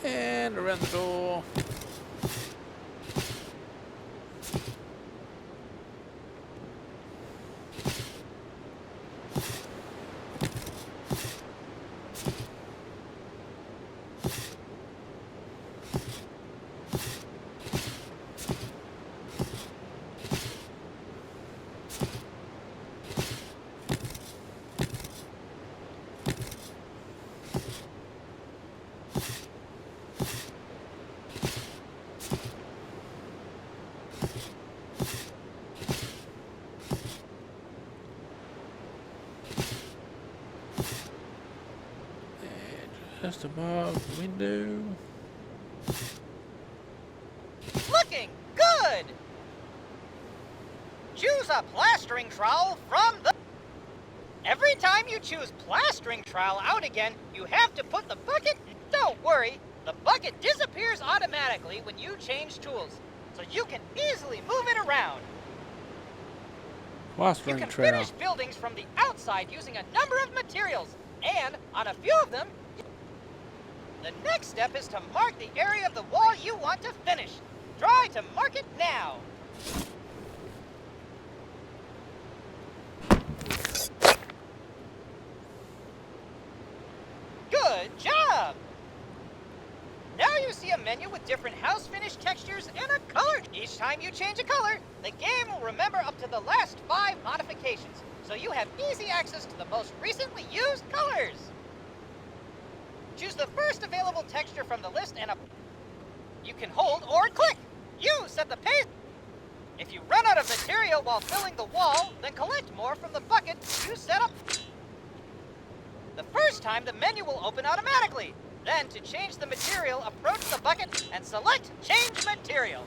And around the door. Just above the window. Looking good! Choose a plastering trowel from the... Every time you choose plastering trowel out again, you have to put the bucket... Don't worry, the bucket disappears automatically when you change tools, so you can easily move it around. Plastering You can trowel. finish buildings from the outside using a number of materials, and on a few of them, the next step is to mark the area of the wall you want to finish. Try to mark it now. Good job! Now you see a menu with different house finish textures and a color. Each time you change a color, the game will remember up to the last 5 modifications, so you have easy access to the most recently used colors. Choose the first available texture from the list and you can hold or click. You set the pace. If you run out of material while filling the wall, then collect more from the bucket you set up. The first time, the menu will open automatically. Then, to change the material, approach the bucket and select Change Material.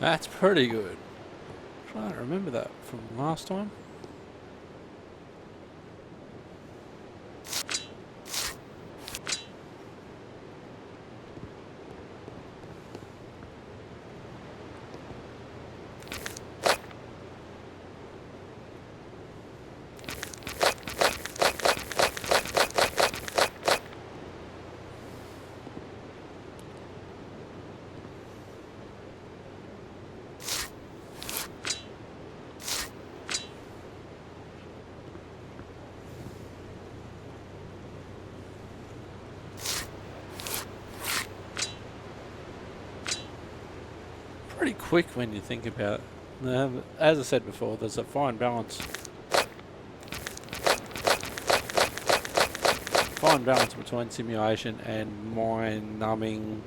That's pretty good. Trying to remember that from last time. Pretty quick when you think about it. As I said before, there's a fine balance. Fine balance between simulation and mind-numbing,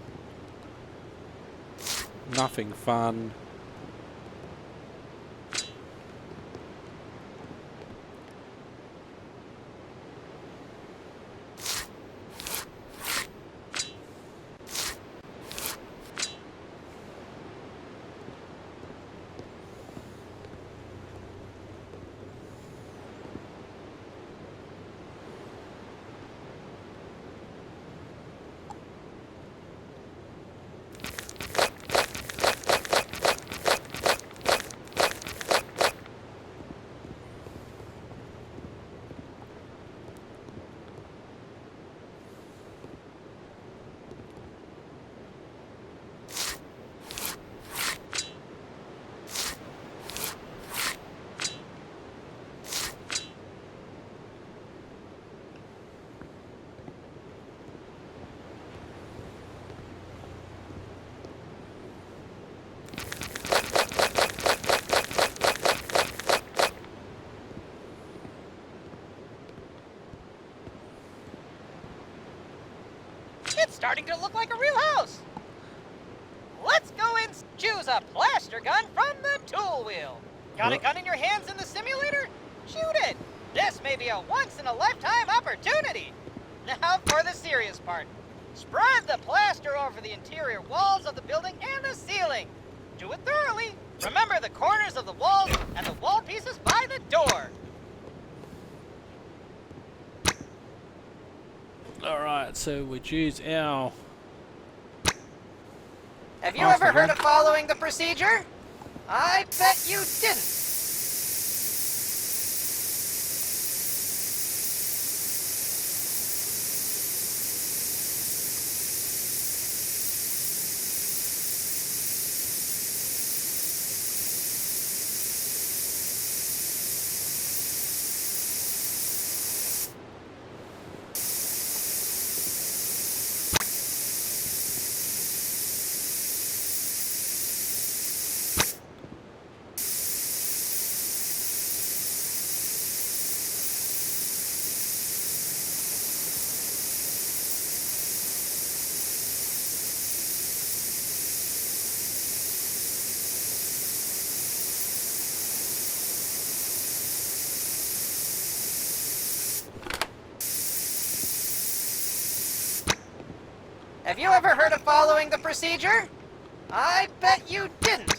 nothing fun. It's starting to look like a real house. Let's go and choose a plaster gun from the tool wheel. Got a gun in your hands in the simulator? Shoot it. This may be a once-in-a-lifetime opportunity. Now for the serious part. Spread the plaster over the interior walls of the building and the ceiling. Do it thoroughly. Remember the corners of the walls and the wall pieces by the door. Alright, so we choose our... Have you ever heard of following the procedure? I bet you didn't. Have you ever heard of following the procedure? I bet you didn't.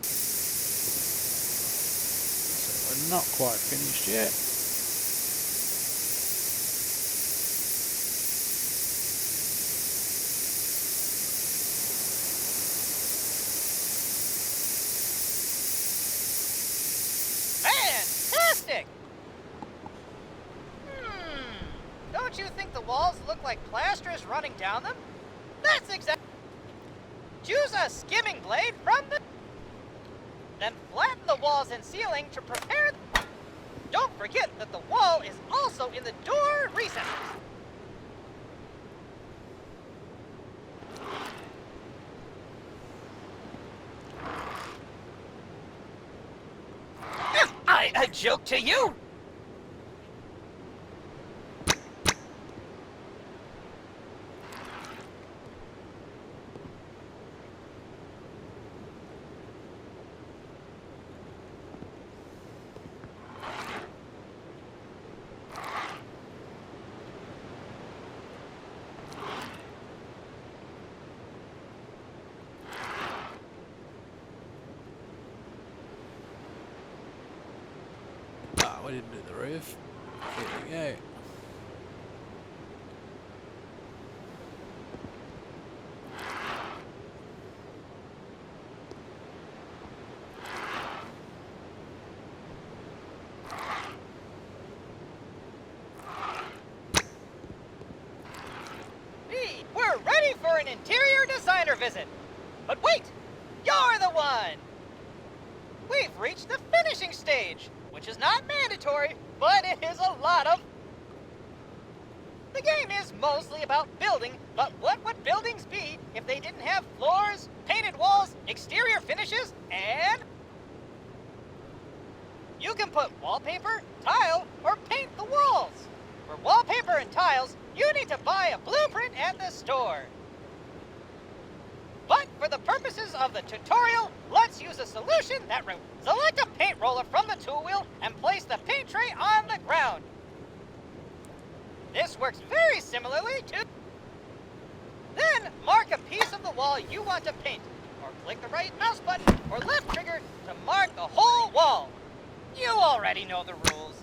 So we're not quite finished yet. Fantastic! Don't you think the walls look like plaster is running down them? That's exactly. Choose a skimming blade from the... Then flatten the walls and ceiling to prepare... Don't forget that the wall is also in the door recesses. I joke to you! didn't do the roof. Here we go. We're ready for an interior designer visit. But wait, you're the one! We've reached the finishing stage, which is not mandatory, but it is a lot of... The game is mostly about building, but what would buildings be if they didn't have floors, painted walls, exterior finishes, and... You can put wallpaper, tile, or paint the walls. For wallpaper and tiles, you need to buy a blueprint at the store. But for the purposes of the tutorial, let's use a solution that select a paint roller from the tool wheel and place the paint tray on the ground. This works very similarly to... Then mark a piece of the wall you want to paint, or click the right mouse button or left trigger to mark the whole wall. You already know the rules.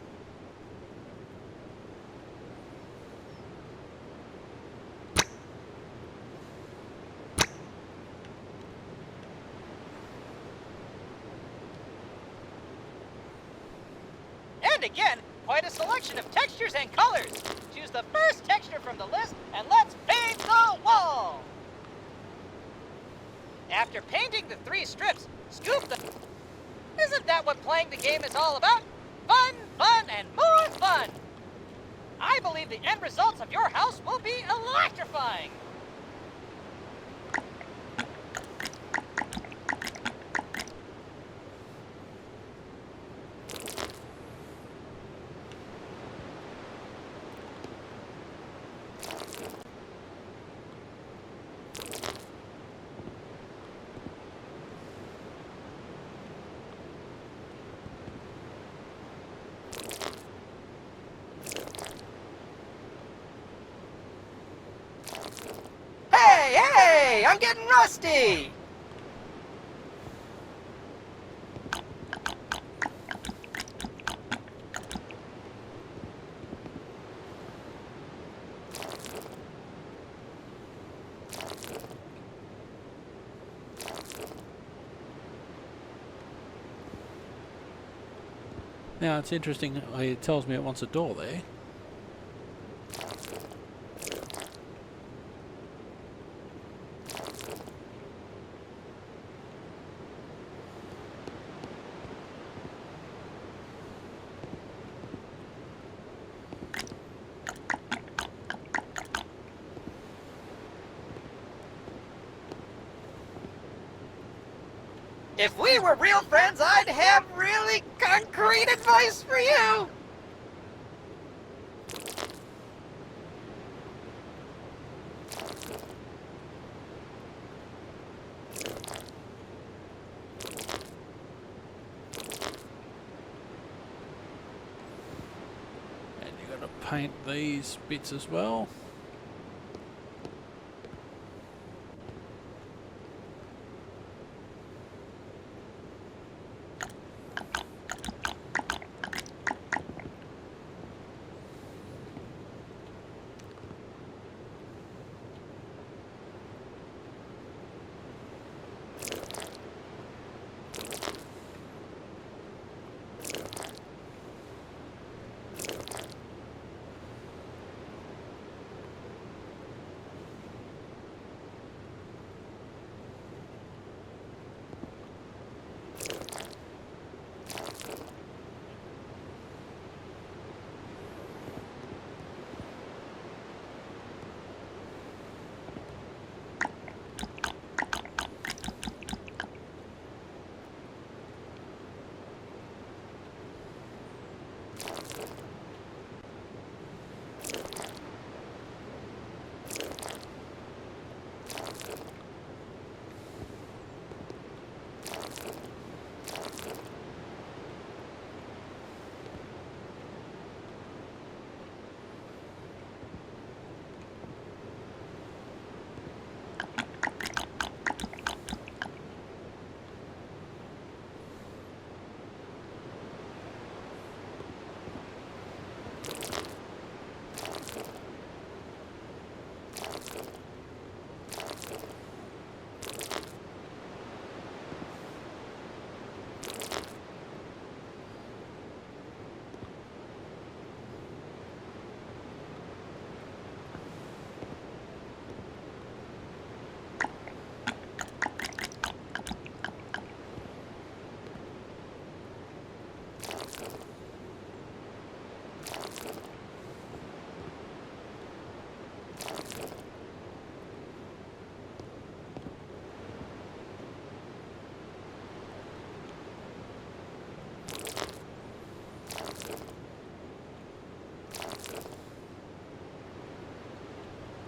And again, quite a selection of textures and colors. Choose the first texture from the list and let's paint the wall. After painting the 3 strips, scoop the... Isn't that what playing the game is all about? Fun, fun, and more fun! I believe the end results of your house will be electrifying! Hey, I'm getting rusty! Now it's interesting, it tells me it wants a door there. If we were real friends, I'd have really concrete advice for you! And you got to paint these bits as well.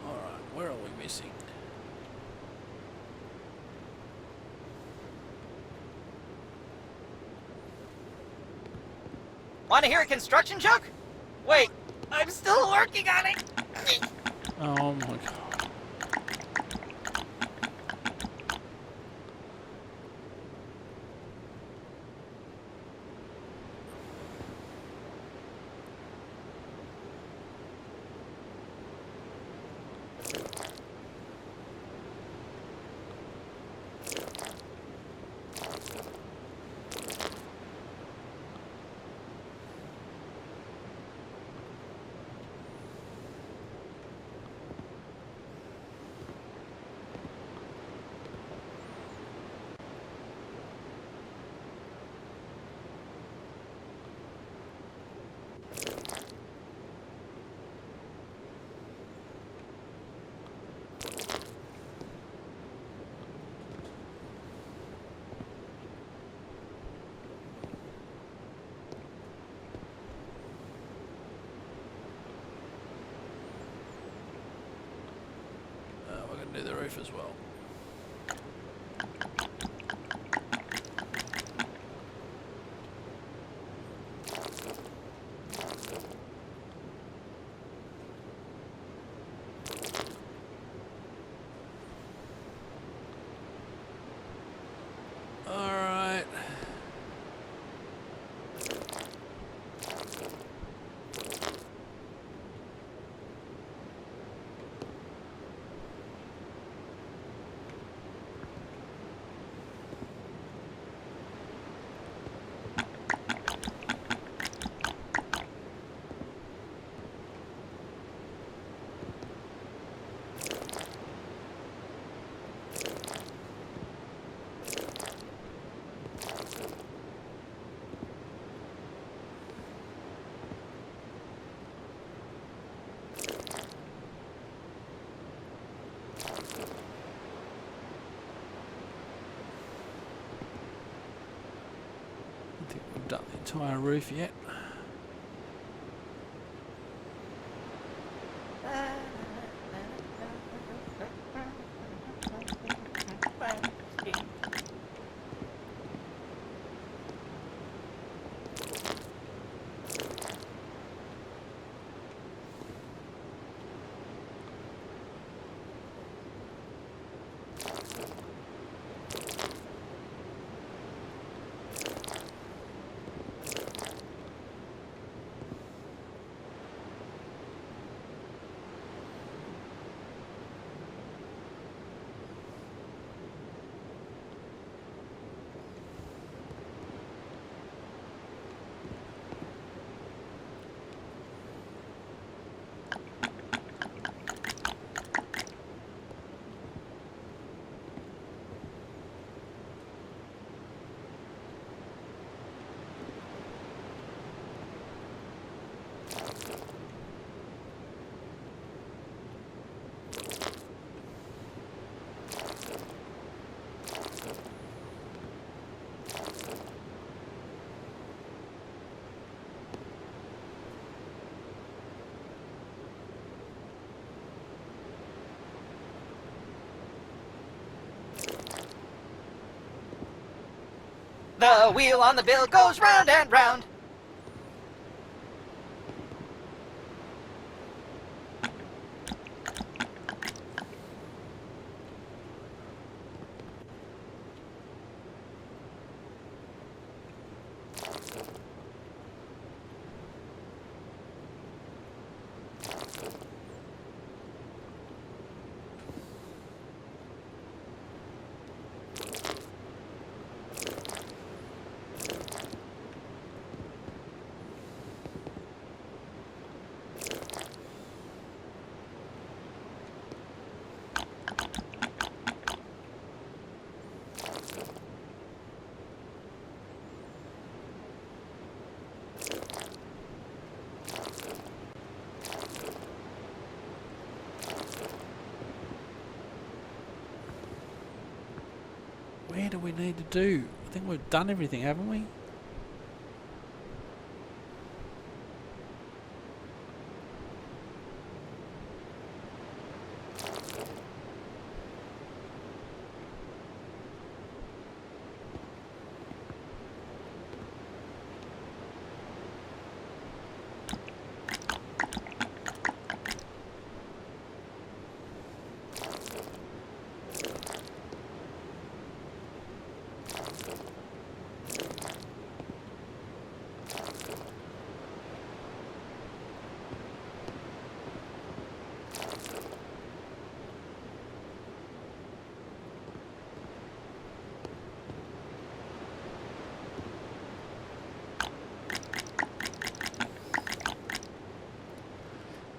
Alright, where are we missing? Want to hear a construction joke? Wait, I'm still working on it. Oh my god. We're going to do the roof as well. Alright. I think we've done the entire roof yet. The wheel on the bill goes round and round. do we need to do? I think we've done everything, haven't we?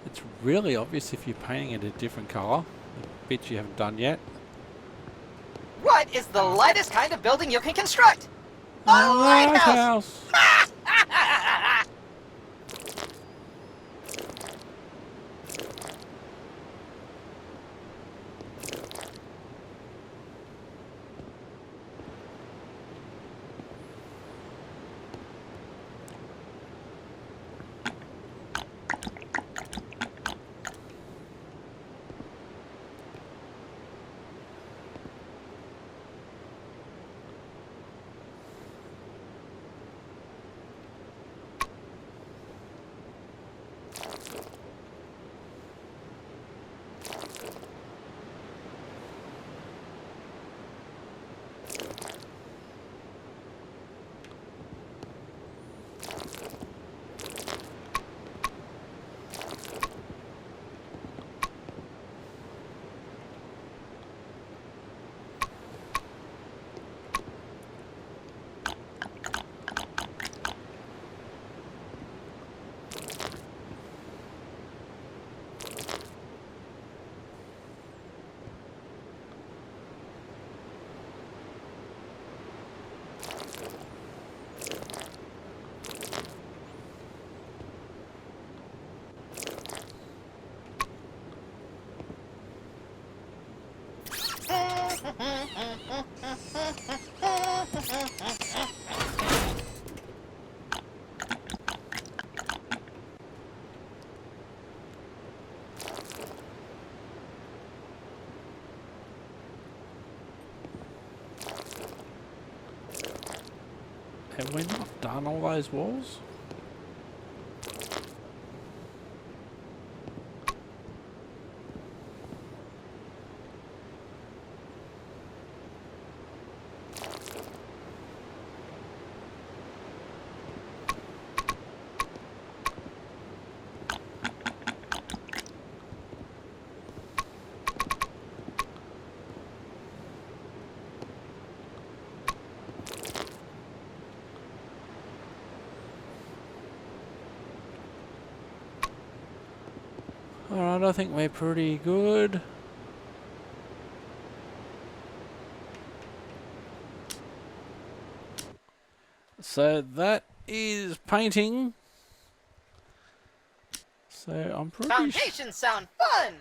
It's really obvious if you're painting it a different colour. The bits you haven't done yet. What is the lightest kind of building you can construct? A A lighthouse! Have we not done all those walls? Alright, I think we're pretty good. So that is painting. So I'm pretty Foundations sound fun!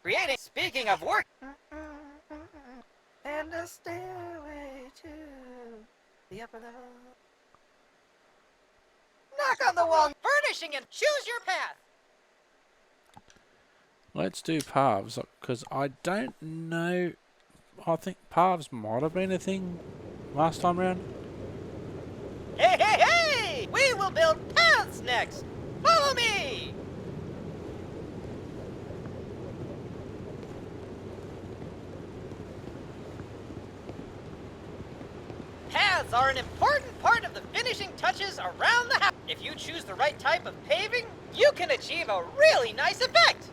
Creating, speaking of work, and a stairway to the upper level. Knock on the wall, furnishing and choose your path. Let's do paths, because I don't know. I think paths might have been a thing last time round. Hey, hey, hey! We will build paths next! Follow me! Paths are an important part of the finishing touches around the house. If you choose the right type of paving, you can achieve a really nice effect.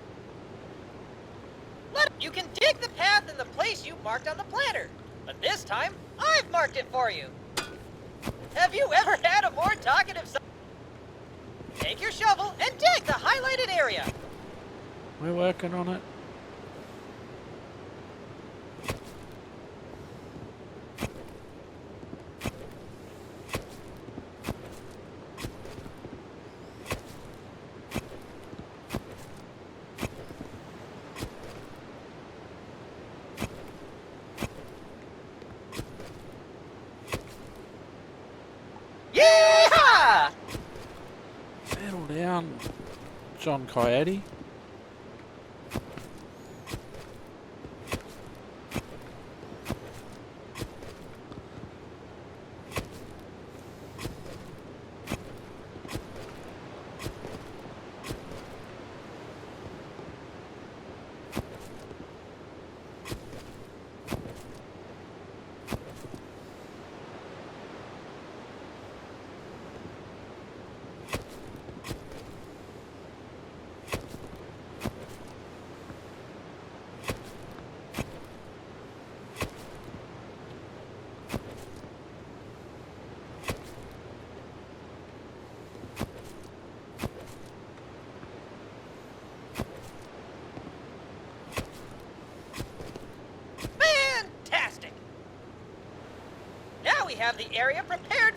You can dig the path in the place you marked on the planter, but this time, I've marked it for you. Have you ever had a more talkative son? Take your shovel and dig the highlighted area. We're working on it. John Coyote. Fantastic! Now we have the area prepared.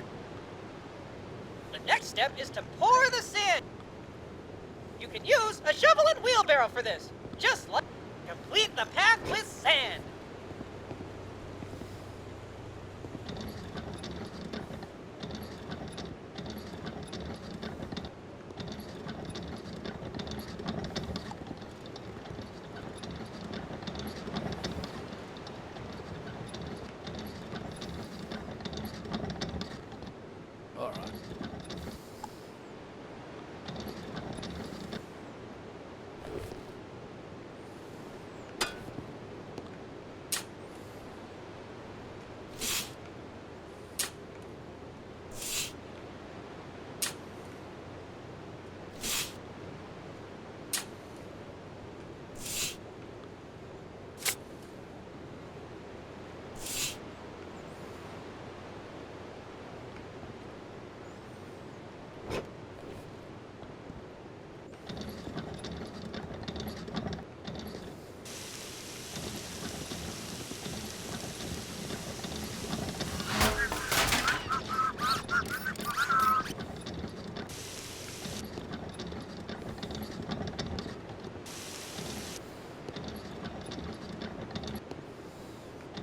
The next step is to pour the sand. You can use a shovel and wheelbarrow for this. Just like complete the path with sand. All right.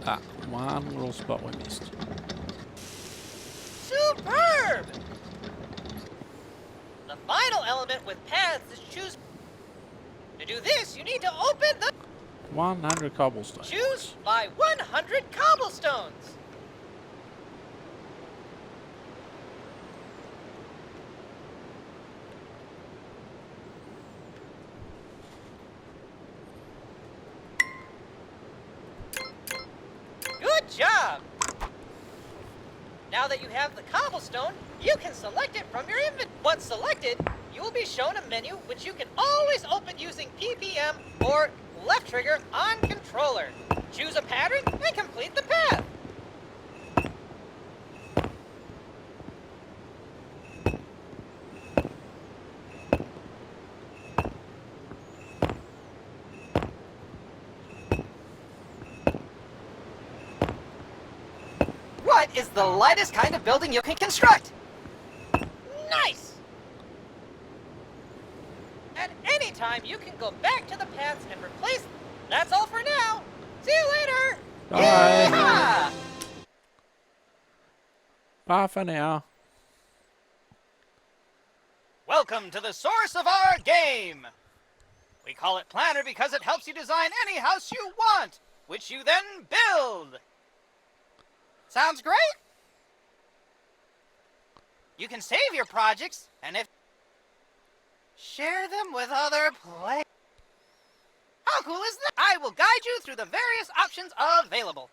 Ah, one little spot we missed. Superb! The final element with paths is choose. To do this, you need to open the 100 cobblestones. choose by 100 cobblestones. Good job! Now that you have the cobblestone, you can select it from your inventory. Once selected, you will be shown a menu which you can always open using PPM or left trigger on controller. Choose a pattern and complete the path. What is the lightest kind of building you can construct? Nice! At any time, you can go back to the paths and replace. That's all for now. See you later. Bye. Yeah! Bye for now. Welcome to the source of our game. We call it Planner because it helps you design any house you want, which you then build. Sounds great? You can save your projects, and if share them with other players. How cool is that? I will guide you through the various options available.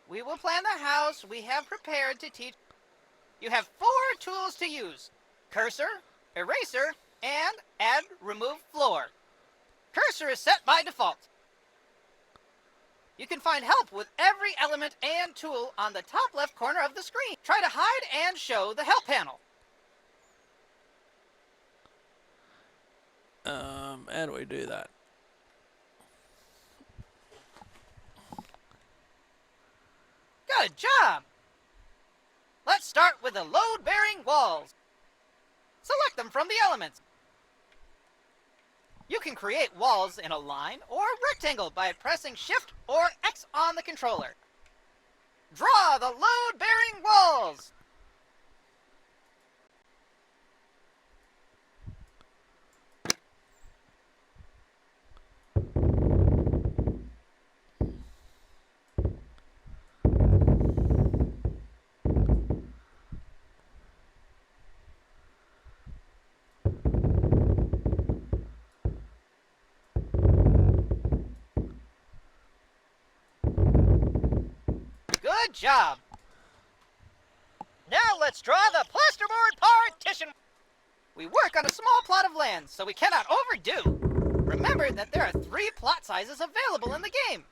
We will plan the house we have prepared to teach. You have 4 tools to use: cursor, eraser, and add remove floor. Cursor is set by default. You can find help with every element and tool on the top left corner of the screen. Try to hide and show the help panel. How do we do that? Good job! Let's start with the load-bearing walls. Select them from the elements. You can create walls in a line or rectangle by pressing Shift or X on the controller. Draw the load-bearing walls. Good job. Now let's draw the plasterboard partition. We work on a small plot of land, so we cannot overdo. Remember that there are 3 plot sizes available in the game.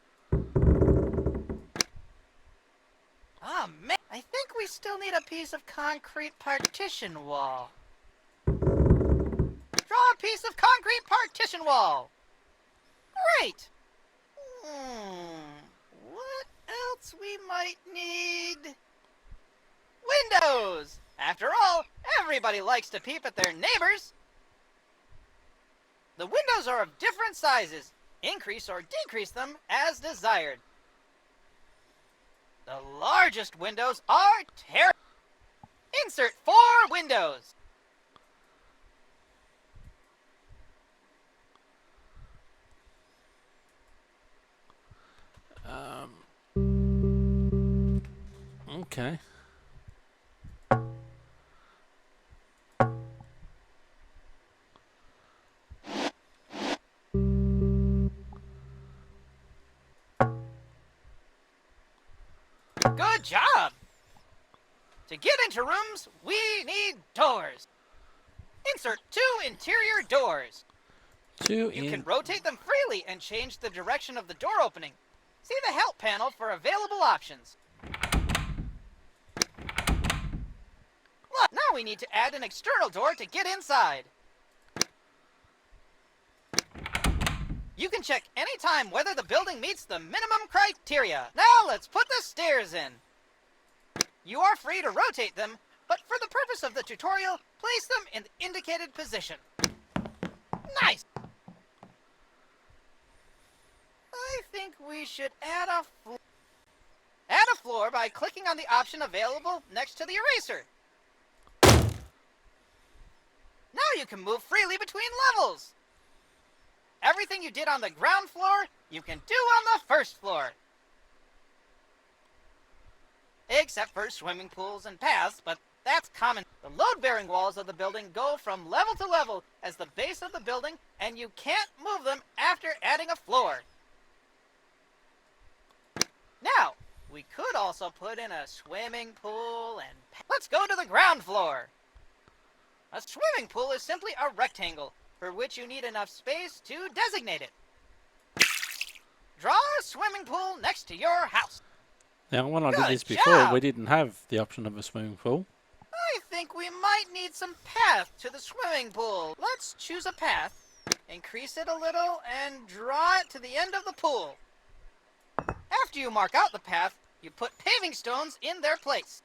Ah, man, I think we still need a piece of concrete partition wall. Draw a piece of concrete partition wall. Great. What else we might need? Windows! After all, everybody likes to peep at their neighbors. The windows are of different sizes. Increase or decrease them as desired. The largest windows are terrible. Insert 4 windows. Okay. Good job! To get into rooms, we need doors. Insert 2 interior doors. You can rotate them freely and change the direction of the door opening. See the help panel for available options. Look, now we need to add an external door to get inside. You can check anytime whether the building meets the minimum criteria. Now let's put the stairs in. You are free to rotate them, but for the purpose of the tutorial, place them in the indicated position. Nice! I think we should add a floor. Add a floor by clicking on the option available next to the eraser. Now you can move freely between levels. Everything you did on the ground floor, you can do on the first floor. Except for swimming pools and paths, but that's common. The load-bearing walls of the building go from level to level as the base of the building, and you can't move them after adding a floor. Now, we could also put in a swimming pool and... Let's go to the ground floor. A swimming pool is simply a rectangle, for which you need enough space to designate it. Draw a swimming pool next to your house. Now, when I did this Good before, job. we didn't have the option of a swimming pool. I think we might need some path to the swimming pool. Let's choose a path, increase it a little, and draw it to the end of the pool. After you mark out the path, you put paving stones in their place.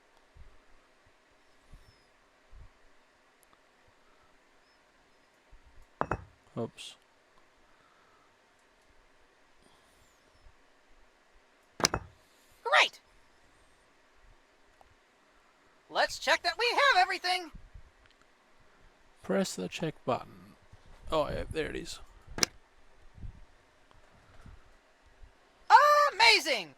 Oops. Great! Let's check that we have everything. Press the check button. Oh, yeah, there it is. Amazing!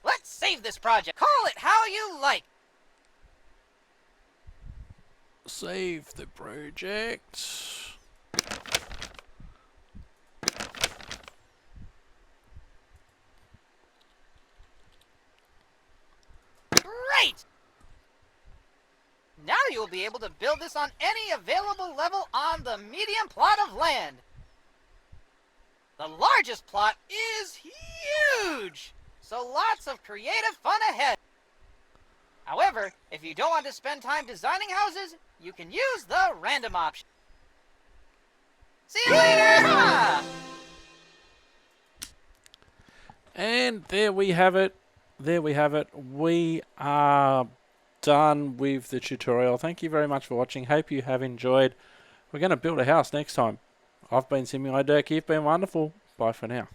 Let's save this project. Call it how you like. Save the project. Great! Now you will be able to build this on any available level on the medium plot of land. The largest plot is huge, so lots of creative fun ahead. However, if you don't want to spend time designing houses, you can use the random option. See you later! Ha! And there we have it. There we have it. We are done with the tutorial. Thank you very much for watching. Hope you have enjoyed. We're going to build a house next time. I've been Simulator Dirk. You've been wonderful. Bye for now.